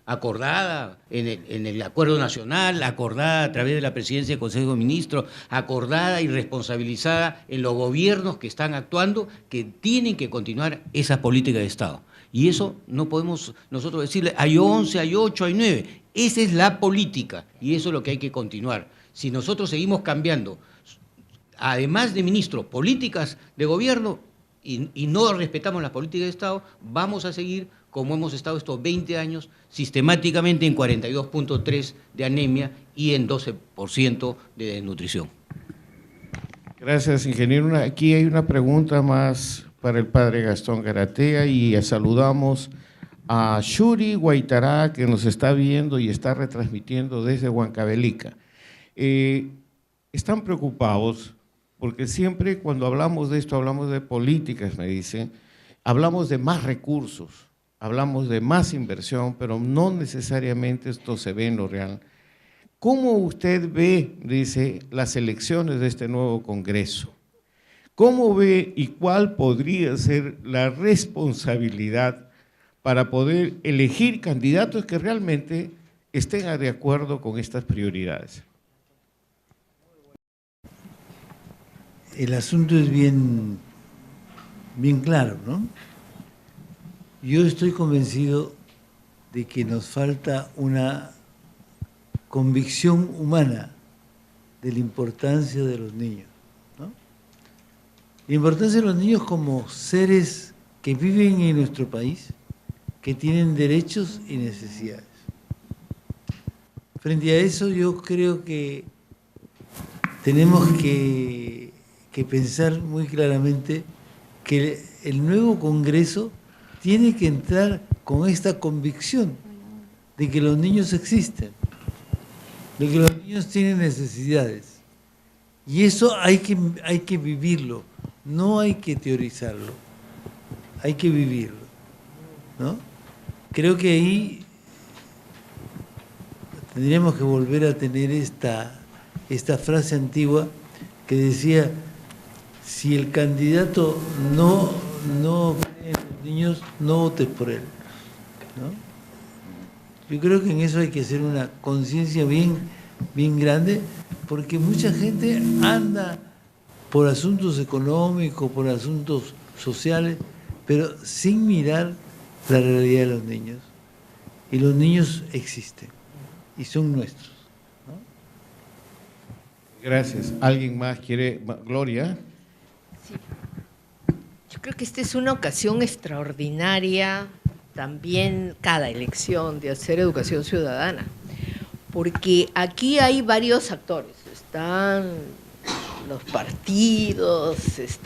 acordada en el Acuerdo Nacional, acordada a través de la Presidencia del Consejo de Ministros, acordada y responsabilizada en los gobiernos que están actuando, que tienen que continuar esa política de Estado. Y eso no podemos nosotros decirle, hay 11, hay 8, hay 9. Esa es la política, y eso es lo que hay que continuar. Si nosotros seguimos cambiando, además de ministros, políticas de gobierno, y no respetamos las políticas de Estado, vamos a seguir como hemos estado estos 20 años, sistemáticamente en 42.3 de anemia y en 12% de desnutrición. Gracias, ingeniero. Aquí hay una pregunta más para el padre Gastón Garatea, y saludamos a Shuri Guaitará, que nos está viendo y está retransmitiendo desde Huancavelica. Están preocupados porque siempre cuando hablamos de esto, hablamos de políticas, me dicen, hablamos de más recursos, hablamos de más inversión, pero no necesariamente esto se ve en lo real. ¿Cómo usted ve, dice, las elecciones de este nuevo Congreso? ¿Cómo ve y cuál podría ser la responsabilidad para poder elegir candidatos que realmente estén de acuerdo con estas prioridades? El asunto es bien claro, ¿no? Yo estoy convencido de que nos falta una convicción humana de la importancia de los niños, ¿no? La importancia de los niños como seres que viven en nuestro país, que tienen derechos y necesidades. Frente a eso, yo creo que tenemos que pensar muy claramente que el nuevo Congreso tiene que entrar con esta convicción de que los niños existen, de que los niños tienen necesidades. Y eso hay que vivirlo, no hay que teorizarlo, hay que vivirlo, ¿no? Creo que ahí tendríamos que volver a tener esta frase antigua que decía: si el candidato no cree en los niños, no votes por él, ¿no? Yo creo que en eso hay que hacer una conciencia bien grande, porque mucha gente anda por asuntos económicos, por asuntos sociales, pero sin mirar la realidad de los niños. Y los niños existen y son nuestros, ¿no? Gracias. ¿Alguien más quiere? Gloria. Sí. Yo creo que esta es una ocasión extraordinaria, también cada elección, de hacer educación ciudadana, porque aquí hay varios actores. Están los partidos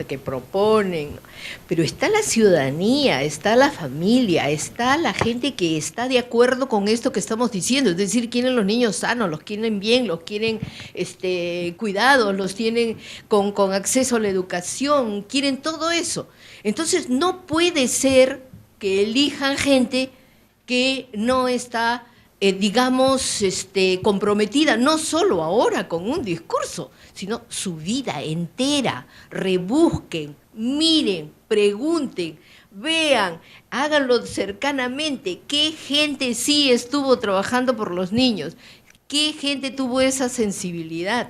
que proponen, pero está la ciudadanía, está la familia, está la gente que está de acuerdo con esto que estamos diciendo, es decir, quieren los niños sanos, los quieren bien, los quieren cuidados, los tienen con acceso a la educación, quieren todo eso. Entonces no puede ser que elijan gente que no está comprometida, no solo ahora con un discurso, sino su vida entera. Rebusquen, miren, pregunten, vean, háganlo cercanamente, qué gente sí estuvo trabajando por los niños, qué gente tuvo esa sensibilidad.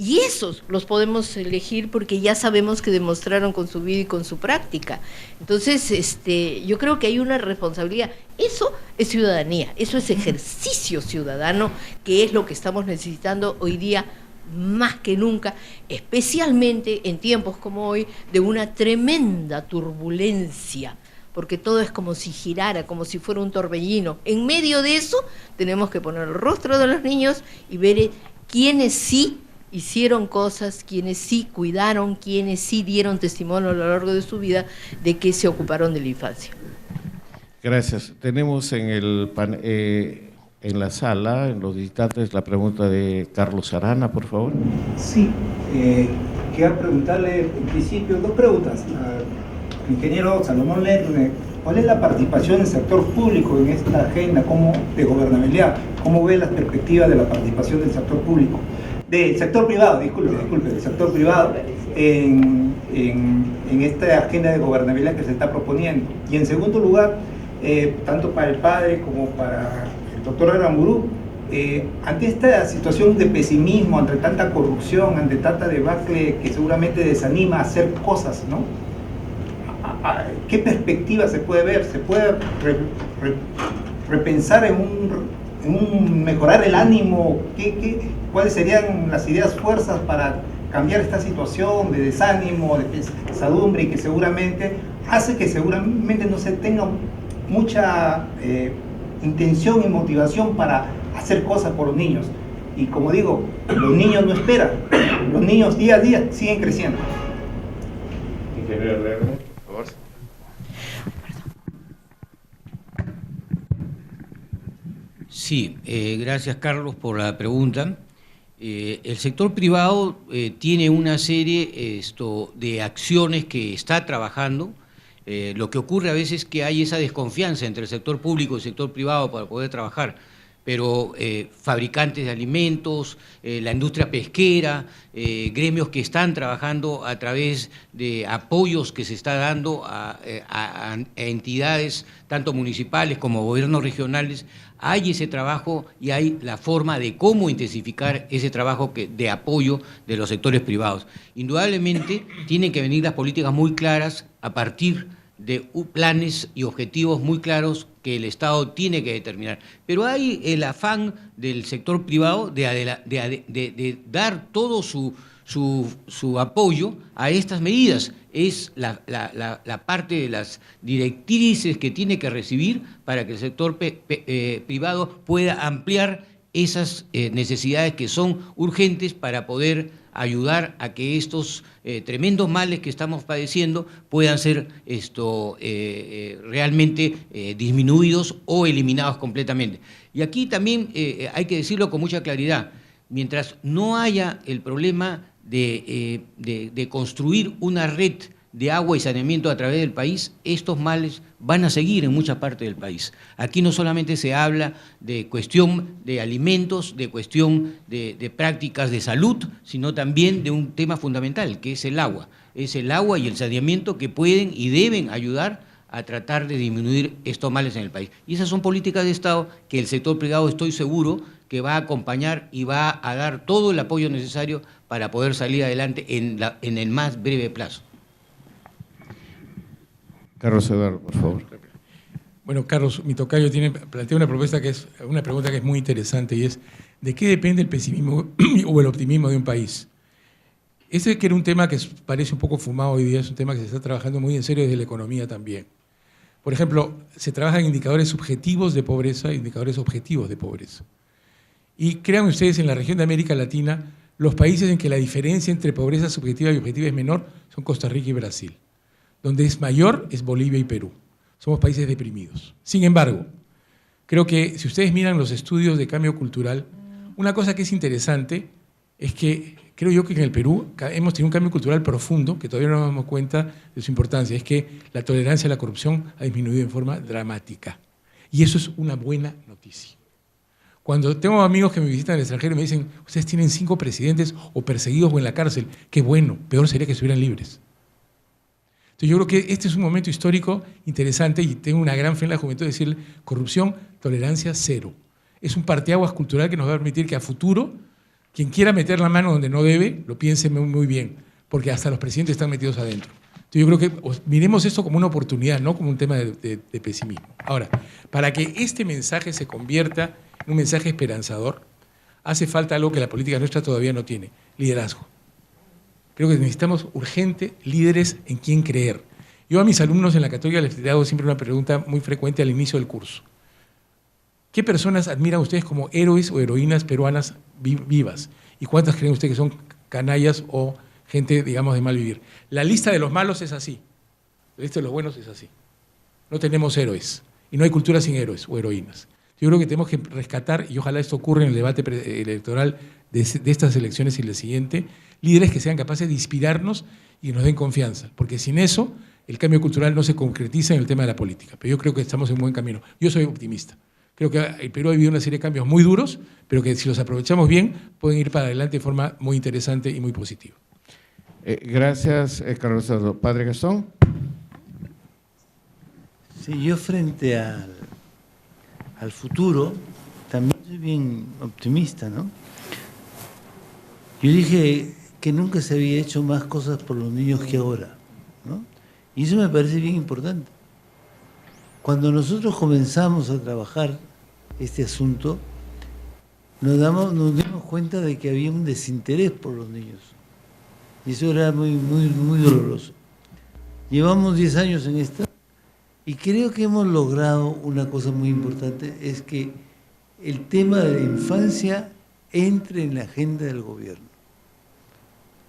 Y esos los podemos elegir porque ya sabemos que demostraron con su vida y con su práctica. Entonces, yo creo que hay una responsabilidad. Eso es ciudadanía, eso es ejercicio ciudadano, que es lo que estamos necesitando hoy día más que nunca, especialmente en tiempos como hoy, de una tremenda turbulencia, porque todo es como si girara, como si fuera un torbellino. En medio de eso, tenemos que poner el rostro de los niños y ver quiénes sí hicieron cosas, quienes sí cuidaron, quienes sí dieron testimonio a lo largo de su vida de que se ocuparon de la infancia. Gracias. Tenemos en la sala, en los visitantes, la pregunta de Carlos Arana, por favor. Sí, quería preguntarle en principio dos preguntas al ingeniero Salomón Lerner. ¿Cuál es la participación del sector público en esta agenda de gobernabilidad? ¿Cómo ve las perspectivas de la participación del sector público? Del sector privado, disculpe, del sector privado en esta agenda de gobernabilidad que se está proponiendo. Y en segundo lugar, tanto para el padre como para el doctor Aramburu, ante esta situación de pesimismo, ante tanta corrupción, ante tanta debacle que seguramente desanima a hacer cosas, ¿no? ¿Qué perspectiva se puede ver? ¿Se puede repensar en un mejorar el ánimo? ¿Cuáles serían las ideas, fuerzas para cambiar esta situación de desánimo, de pesadumbre, y que seguramente hace que seguramente no se tenga mucha intención y motivación para hacer cosas por los niños? Y como digo, los niños no esperan, los niños día a día siguen creciendo. Ingeniero Lerner, por favor. Sí, gracias Carlos por la pregunta. El sector privado tiene una serie de acciones que está trabajando. Lo que ocurre a veces es que hay esa desconfianza entre el sector público y el sector privado para poder trabajar. pero fabricantes de alimentos, la industria pesquera, gremios que están trabajando a través de apoyos que se está dando a entidades tanto municipales como gobiernos regionales. Hay ese trabajo y hay la forma de cómo intensificar ese trabajo de apoyo de los sectores privados. Indudablemente tienen que venir las políticas muy claras a partir de planes y objetivos muy claros que el Estado tiene que determinar. Pero hay el afán del sector privado de dar todo su apoyo a estas medidas. Es la parte de las directrices que tiene que recibir para que el sector privado pueda ampliar esas necesidades que son urgentes para poder ayudar a que estos tremendos males que estamos padeciendo puedan ser realmente disminuidos o eliminados completamente. Y aquí también hay que decirlo con mucha claridad, mientras no haya el problema de construir una red de agua y saneamiento a través del país, estos males van a seguir en mucha parte del país. Aquí no solamente se habla de cuestión de alimentos, de cuestión de prácticas de salud, sino también de un tema fundamental, que es el agua. Es el agua y el saneamiento que pueden y deben ayudar a tratar de disminuir estos males en el país. Y esas son políticas de Estado que el sector privado, estoy seguro, que va a acompañar y va a dar todo el apoyo necesario para poder salir adelante en el más breve plazo. Carlos Eduardo, por favor. Bueno, Carlos, mi tocayo plantea una pregunta que es muy interesante, y es: ¿de qué depende el pesimismo o el optimismo de un país? Ese que era un tema que parece un poco fumado hoy día, es un tema que se está trabajando muy en serio desde la economía también. Por ejemplo, se trabajan indicadores subjetivos de pobreza e indicadores objetivos de pobreza. Y crean ustedes, en la región de América Latina, los países en que la diferencia entre pobreza subjetiva y objetiva es menor son Costa Rica y Brasil. Donde es mayor es Bolivia y Perú. Somos países deprimidos. Sin embargo, creo que si ustedes miran los estudios de cambio cultural, una cosa que es interesante es que creo yo que en el Perú hemos tenido un cambio cultural profundo, que todavía no nos damos cuenta de su importancia, es que la tolerancia a la corrupción ha disminuido en forma dramática. Y eso es una buena noticia. Cuando tengo amigos que me visitan al extranjero y me dicen: ustedes tienen 5 presidentes o perseguidos o en la cárcel, qué bueno, peor sería que estuvieran libres. Entonces yo creo que este es un momento histórico interesante y tengo una gran fe en la juventud de decirle: corrupción, tolerancia cero. Es un parteaguas cultural que nos va a permitir que a futuro, quien quiera meter la mano donde no debe, lo piense muy bien, porque hasta los presidentes están metidos adentro. Entonces yo creo que miremos esto como una oportunidad, no como un tema de pesimismo. Ahora, para que este mensaje se convierta en un mensaje esperanzador, hace falta algo que la política nuestra todavía no tiene: liderazgo. Creo que necesitamos urgente líderes en quien creer. Yo a mis alumnos en la Católica les hago siempre una pregunta muy frecuente al inicio del curso. ¿Qué personas admiran ustedes como héroes o heroínas peruanas vivas? ¿Y cuántas creen ustedes que son canallas o gente, digamos, de mal vivir? La lista de los malos es así. La lista de los buenos es así. No tenemos héroes. Y no hay cultura sin héroes o heroínas. Yo creo que tenemos que rescatar, y ojalá esto ocurra en el debate electoral de estas elecciones y la siguiente, líderes que sean capaces de inspirarnos y que nos den confianza, porque sin eso el cambio cultural no se concretiza en el tema de la política. Pero yo creo que estamos en buen camino. Yo soy optimista. Creo que el Perú ha vivido una serie de cambios muy duros, pero que si los aprovechamos bien, pueden ir para adelante de forma muy interesante y muy positiva. Gracias, Carlos Eduardo. Padre Gastón. Sí, yo frente al futuro también soy bien optimista, ¿no? Yo dije que nunca se había hecho más cosas por los niños que ahora, ¿no? Y eso me parece bien importante. Cuando nosotros comenzamos a trabajar este asunto, nos dimos cuenta de que había un desinterés por los niños. Y eso era muy doloroso. Llevamos 10 años en esto y creo que hemos logrado una cosa muy importante, es que el tema de la infancia entre en la agenda del gobierno.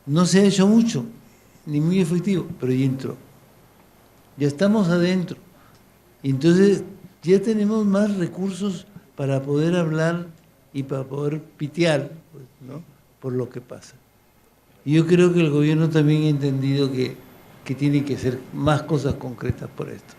No se ha hecho mucho, ni muy efectivo, pero ya entró. Ya estamos adentro. Y entonces ya tenemos más recursos para poder hablar y para poder pitear, pues, ¿no?, por lo que pasa. Y yo creo que el gobierno también ha entendido que tiene que hacer más cosas concretas por esto.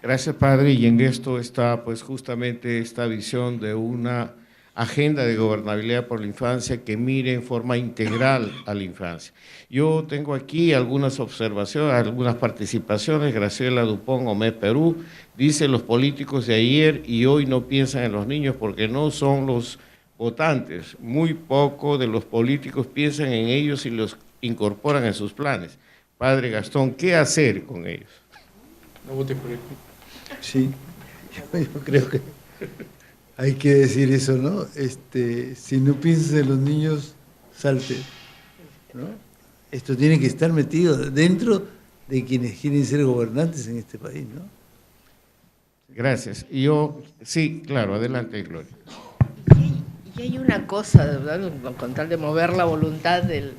Gracias, padre, y en esto está pues justamente esta visión de una agenda de gobernabilidad por la infancia que mire en forma integral a la infancia. Yo tengo aquí algunas observaciones, algunas participaciones. Graciela Dupont, OMED Perú, dice: los políticos de ayer y hoy no piensan en los niños porque no son los votantes. Muy poco de los políticos piensan en ellos y los incorporan en sus planes. Padre Gastón, ¿qué hacer con ellos? No vote por él. Sí, yo creo que hay que decir eso, ¿no? Si no piensas en los niños, salte, ¿no? Esto tiene que estar metido dentro de quienes quieren ser gobernantes en este país, ¿no? Gracias. Sí, claro, adelante, Gloria. Y hay una cosa, ¿verdad? Con tal de mover la voluntad de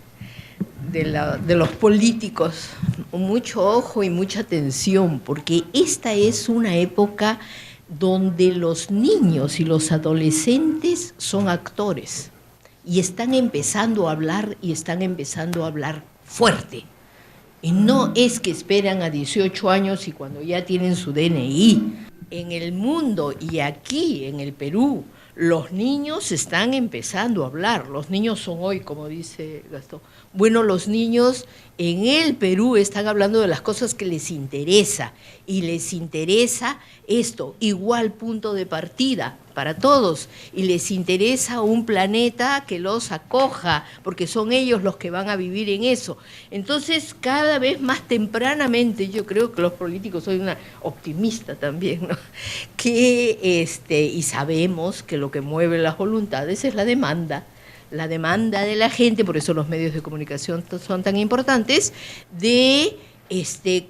los políticos, mucho ojo y mucha atención, porque esta es una época donde los niños y los adolescentes son actores y están empezando a hablar y están empezando a hablar fuerte. Y no es que esperan a 18 años y cuando ya tienen su DNI. En el mundo y aquí en el Perú, los niños están empezando a hablar. Los niños son hoy, como dice Gastón. Bueno, los niños en el Perú están hablando de las cosas que les interesa y les interesa esto, igual punto de partida para todos, y les interesa un planeta que los acoja, porque son ellos los que van a vivir en eso. Entonces, cada vez más tempranamente, yo creo que los políticos, soy una optimista también, ¿no? Y sabemos que lo que mueve las voluntades es la demanda de la gente, por eso los medios de comunicación son tan importantes, de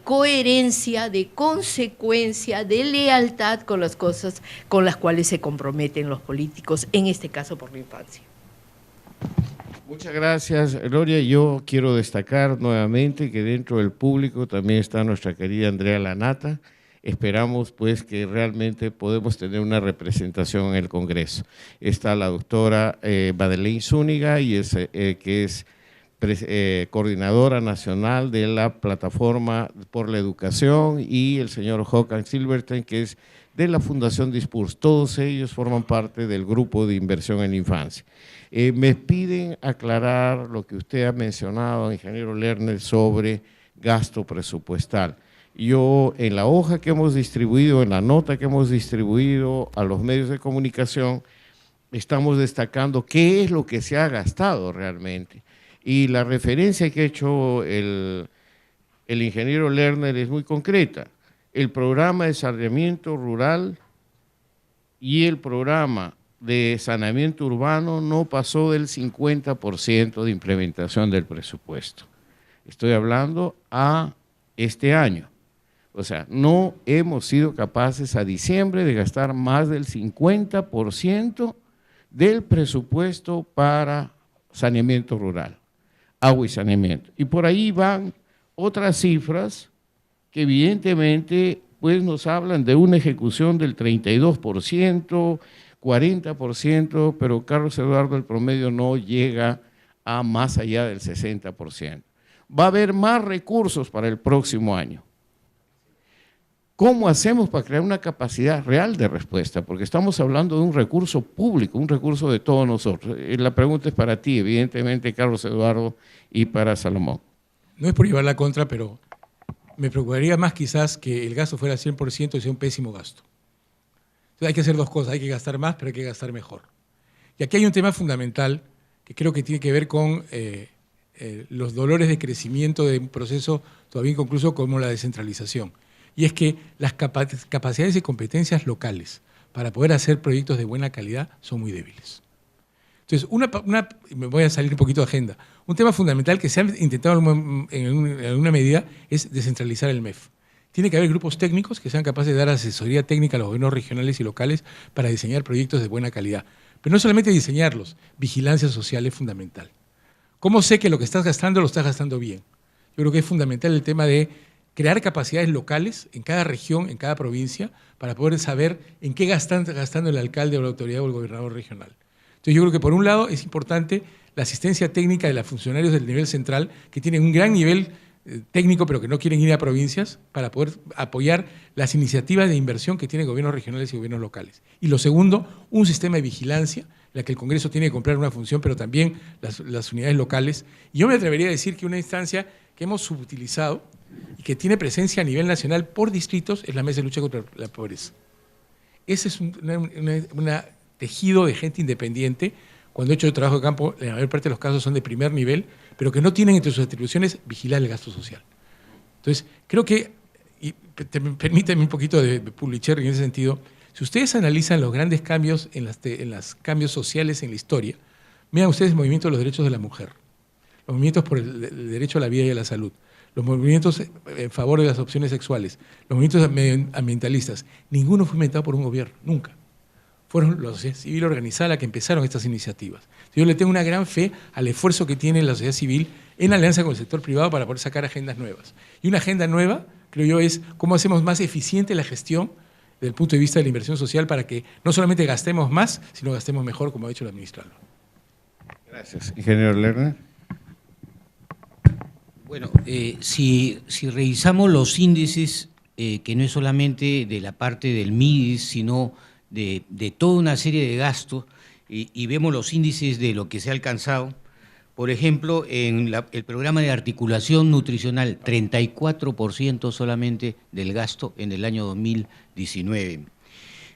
coherencia, de consecuencia, de lealtad con las cosas con las cuales se comprometen los políticos, en este caso por la infancia. Muchas gracias, Gloria. Yo quiero destacar nuevamente que dentro del público también está nuestra querida Andrea Lanata. Esperamos pues que realmente podemos tener una representación en el Congreso. Está la doctora Madeleine Zúñiga, que es coordinadora nacional de la Plataforma por la Educación, y el señor Håkan Silverstein, que es de la Fundación Dispurs. Todos ellos forman parte del grupo de inversión en la infancia. Me piden aclarar lo que usted ha mencionado, ingeniero Lerner, sobre gasto presupuestal. Yo, en la hoja que hemos distribuido, en la nota que hemos distribuido a los medios de comunicación, estamos destacando qué es lo que se ha gastado realmente. Y la referencia que ha hecho el ingeniero Lerner es muy concreta. El programa de saneamiento rural y el programa de saneamiento urbano no pasó del 50% de implementación del presupuesto. Estoy hablando a este año. O sea, no hemos sido capaces a diciembre de gastar más del 50% del presupuesto para saneamiento rural, agua y saneamiento. Y por ahí van otras cifras que evidentemente pues nos hablan de una ejecución del 32%, 40%, pero Carlos Eduardo, el promedio no llega a más allá del 60%. Va a haber más recursos para el próximo año. ¿Cómo hacemos para crear una capacidad real de respuesta? Porque estamos hablando de un recurso público, un recurso de todos nosotros. La pregunta es para ti, evidentemente, Carlos Eduardo, y para Salomón. No es por llevar la contra, pero me preocuparía más quizás que el gasto fuera 100% y sea un pésimo gasto. Entonces hay que hacer dos cosas, hay que gastar más, pero hay que gastar mejor. Y aquí hay un tema fundamental que creo que tiene que ver con los dolores de crecimiento de un proceso todavía inconcluso como la descentralización. Y es que las capacidades y competencias locales para poder hacer proyectos de buena calidad son muy débiles. Entonces, me voy a salir un poquito de agenda. Un tema fundamental que se ha intentado en alguna medida es descentralizar el MEF. Tiene que haber grupos técnicos que sean capaces de dar asesoría técnica a los gobiernos regionales y locales para diseñar proyectos de buena calidad. Pero no solamente diseñarlos, vigilancia social es fundamental. ¿Cómo sé que lo que estás gastando lo estás gastando bien? Yo creo que es fundamental el tema de crear capacidades locales en cada región, en cada provincia, para poder saber en qué está gastando el alcalde o la autoridad o el gobernador regional. Entonces yo creo que por un lado es importante la asistencia técnica de los funcionarios del nivel central, que tienen un gran nivel técnico, pero que no quieren ir a provincias, para poder apoyar las iniciativas de inversión que tienen gobiernos regionales y gobiernos locales. Y lo segundo, un sistema de vigilancia, en la que el Congreso tiene que cumplir una función, pero también las unidades locales. Y yo me atrevería a decir que una instancia que hemos subutilizado y que tiene presencia a nivel nacional por distritos es la Mesa de Lucha contra la Pobreza. Ese es un tejido de gente independiente. Cuando he hecho el trabajo de campo, la mayor parte de los casos son de primer nivel, pero que no tienen entre sus atribuciones vigilar el gasto social. Entonces, creo que, y permíteme un poquito de publicher en ese sentido, si ustedes analizan los grandes cambios en los cambios sociales en la historia, vean ustedes el movimiento de los derechos de la mujer, los movimientos por el derecho a la vida y a la salud, los movimientos en favor de las opciones sexuales, los movimientos ambientalistas. Ninguno fue inventado por un gobierno, nunca. Fueron la sociedad civil organizada la que empezaron estas iniciativas. Yo le tengo una gran fe al esfuerzo que tiene la sociedad civil en alianza con el sector privado para poder sacar agendas nuevas. Y una agenda nueva, creo yo, es cómo hacemos más eficiente la gestión desde el punto de vista de la inversión social para que no solamente gastemos más, sino gastemos mejor, como ha dicho la ministra Alba. Gracias. Ingeniero Lerner. Bueno, si revisamos los índices, que no es solamente de la parte del MIDIS, sino de toda una serie de gastos, y vemos los índices de lo que se ha alcanzado, por ejemplo, en el programa de articulación nutricional, 34% solamente del gasto en el año 2019.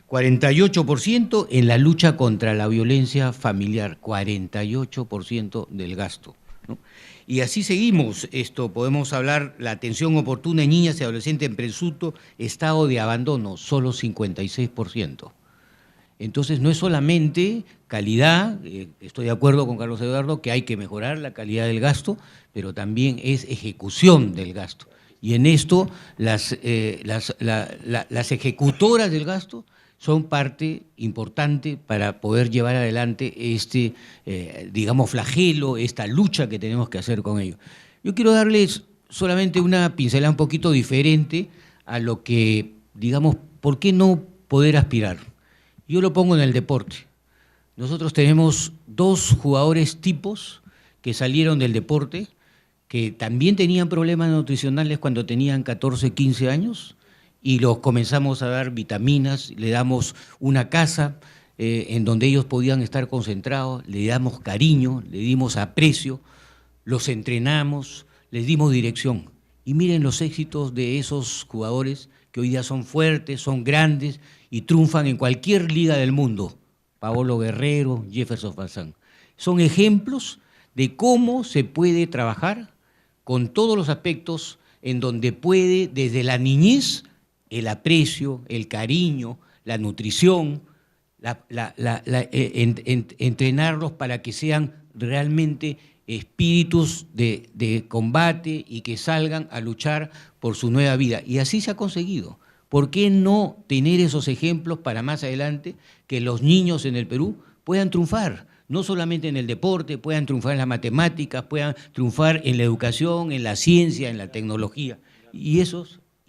48% en la lucha contra la violencia familiar, 48% del gasto, ¿no? Y así seguimos. Podemos hablar la atención oportuna en niñas y adolescentes en presunto estado de abandono, solo 56%. Entonces no es solamente calidad, estoy de acuerdo con Carlos Eduardo que hay que mejorar la calidad del gasto, pero también es ejecución del gasto. Y en esto las ejecutoras del gasto son parte importante para poder llevar adelante digamos, flagelo, esta lucha que tenemos que hacer con ellos. Yo quiero darles solamente una pincelada un poquito diferente a lo que, digamos, ¿por qué no poder aspirar? Yo lo pongo en el deporte. Nosotros tenemos 2 jugadores tipos que salieron del deporte, que también tenían problemas nutricionales cuando tenían 14, 15 años, y los comenzamos a dar vitaminas, le damos una casa en donde ellos podían estar concentrados, le damos cariño, le dimos aprecio, los entrenamos, les dimos dirección. Y miren los éxitos de esos jugadores que hoy día son fuertes, son grandes y triunfan en cualquier liga del mundo. Paolo Guerrero, Jefferson Falsán. Son ejemplos de cómo se puede trabajar con todos los aspectos en donde puede, desde la niñez, el aprecio, el cariño, la nutrición, entrenarlos para que sean realmente espíritus de combate y que salgan a luchar por su nueva vida. Y así se ha conseguido. ¿Por qué no tener esos ejemplos para más adelante que los niños en el Perú puedan triunfar? No solamente en el deporte, puedan triunfar en las matemáticas, puedan triunfar en la educación, en la ciencia, en la tecnología. Y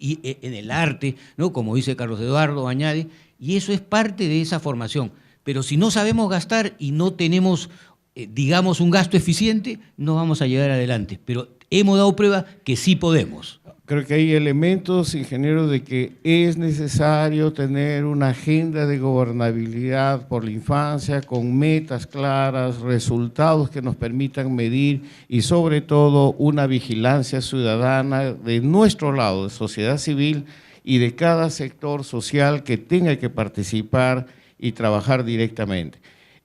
en el arte, ¿no? Como dice Carlos Eduardo, añade, y eso es parte de esa formación. Pero si no sabemos gastar y no tenemos, digamos, un gasto eficiente, no vamos a llegar adelante. Pero hemos dado prueba que sí podemos. Creo que hay elementos, ingeniero, de que es necesario tener una agenda de gobernabilidad por la infancia con metas claras, resultados que nos permitan medir y sobre todo una vigilancia ciudadana de nuestro lado, de sociedad civil y de cada sector social que tenga que participar y trabajar directamente.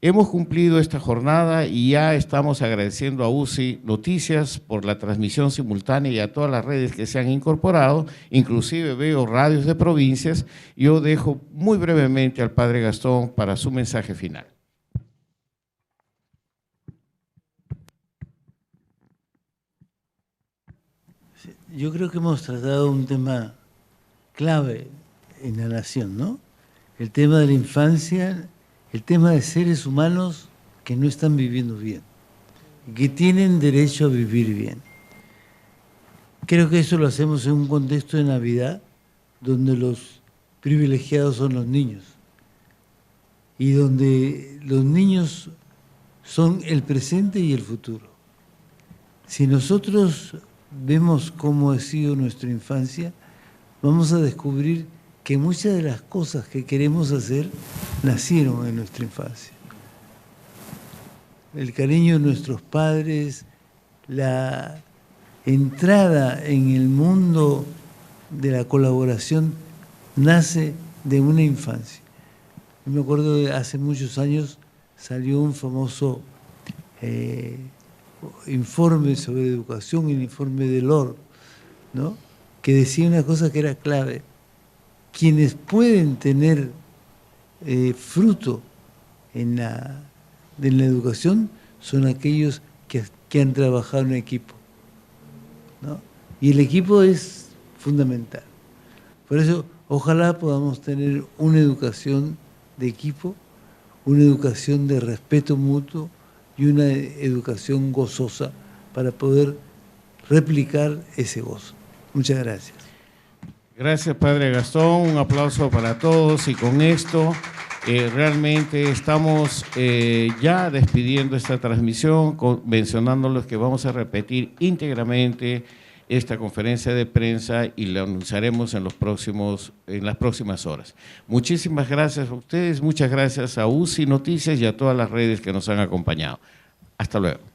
Hemos cumplido esta jornada y ya estamos agradeciendo a UCI Noticias por la transmisión simultánea y a todas las redes que se han incorporado, inclusive veo radios de provincias. Yo dejo muy brevemente al padre Gastón para su mensaje final. Yo creo que hemos tratado un tema clave en la nación, ¿no? El tema de la infancia, el tema de seres humanos que no están viviendo bien, que tienen derecho a vivir bien. Creo que eso lo hacemos en un contexto de Navidad donde los privilegiados son los niños y donde los niños son el presente y el futuro. Si nosotros vemos cómo ha sido nuestra infancia, vamos a descubrir que muchas de las cosas que queremos hacer nacieron en nuestra infancia. El cariño de nuestros padres, la entrada en el mundo de la colaboración nace de una infancia. Yo me acuerdo de hace muchos años salió un famoso informe sobre educación, el informe de Lord, ¿no?, que decía una cosa que era clave. Quienes pueden tener fruto en la educación son aquellos que han trabajado en equipo, ¿no? Y el equipo es fundamental. Por eso, ojalá podamos tener una educación de equipo, una educación de respeto mutuo y una educación gozosa para poder replicar ese gozo. Muchas gracias. Gracias, Padre Gastón. Un aplauso para todos. Y con esto realmente estamos ya despidiendo esta transmisión, mencionándoles que vamos a repetir íntegramente esta conferencia de prensa y la anunciaremos en las próximas horas. Muchísimas gracias a ustedes, muchas gracias a UCI Noticias y a todas las redes que nos han acompañado. Hasta luego.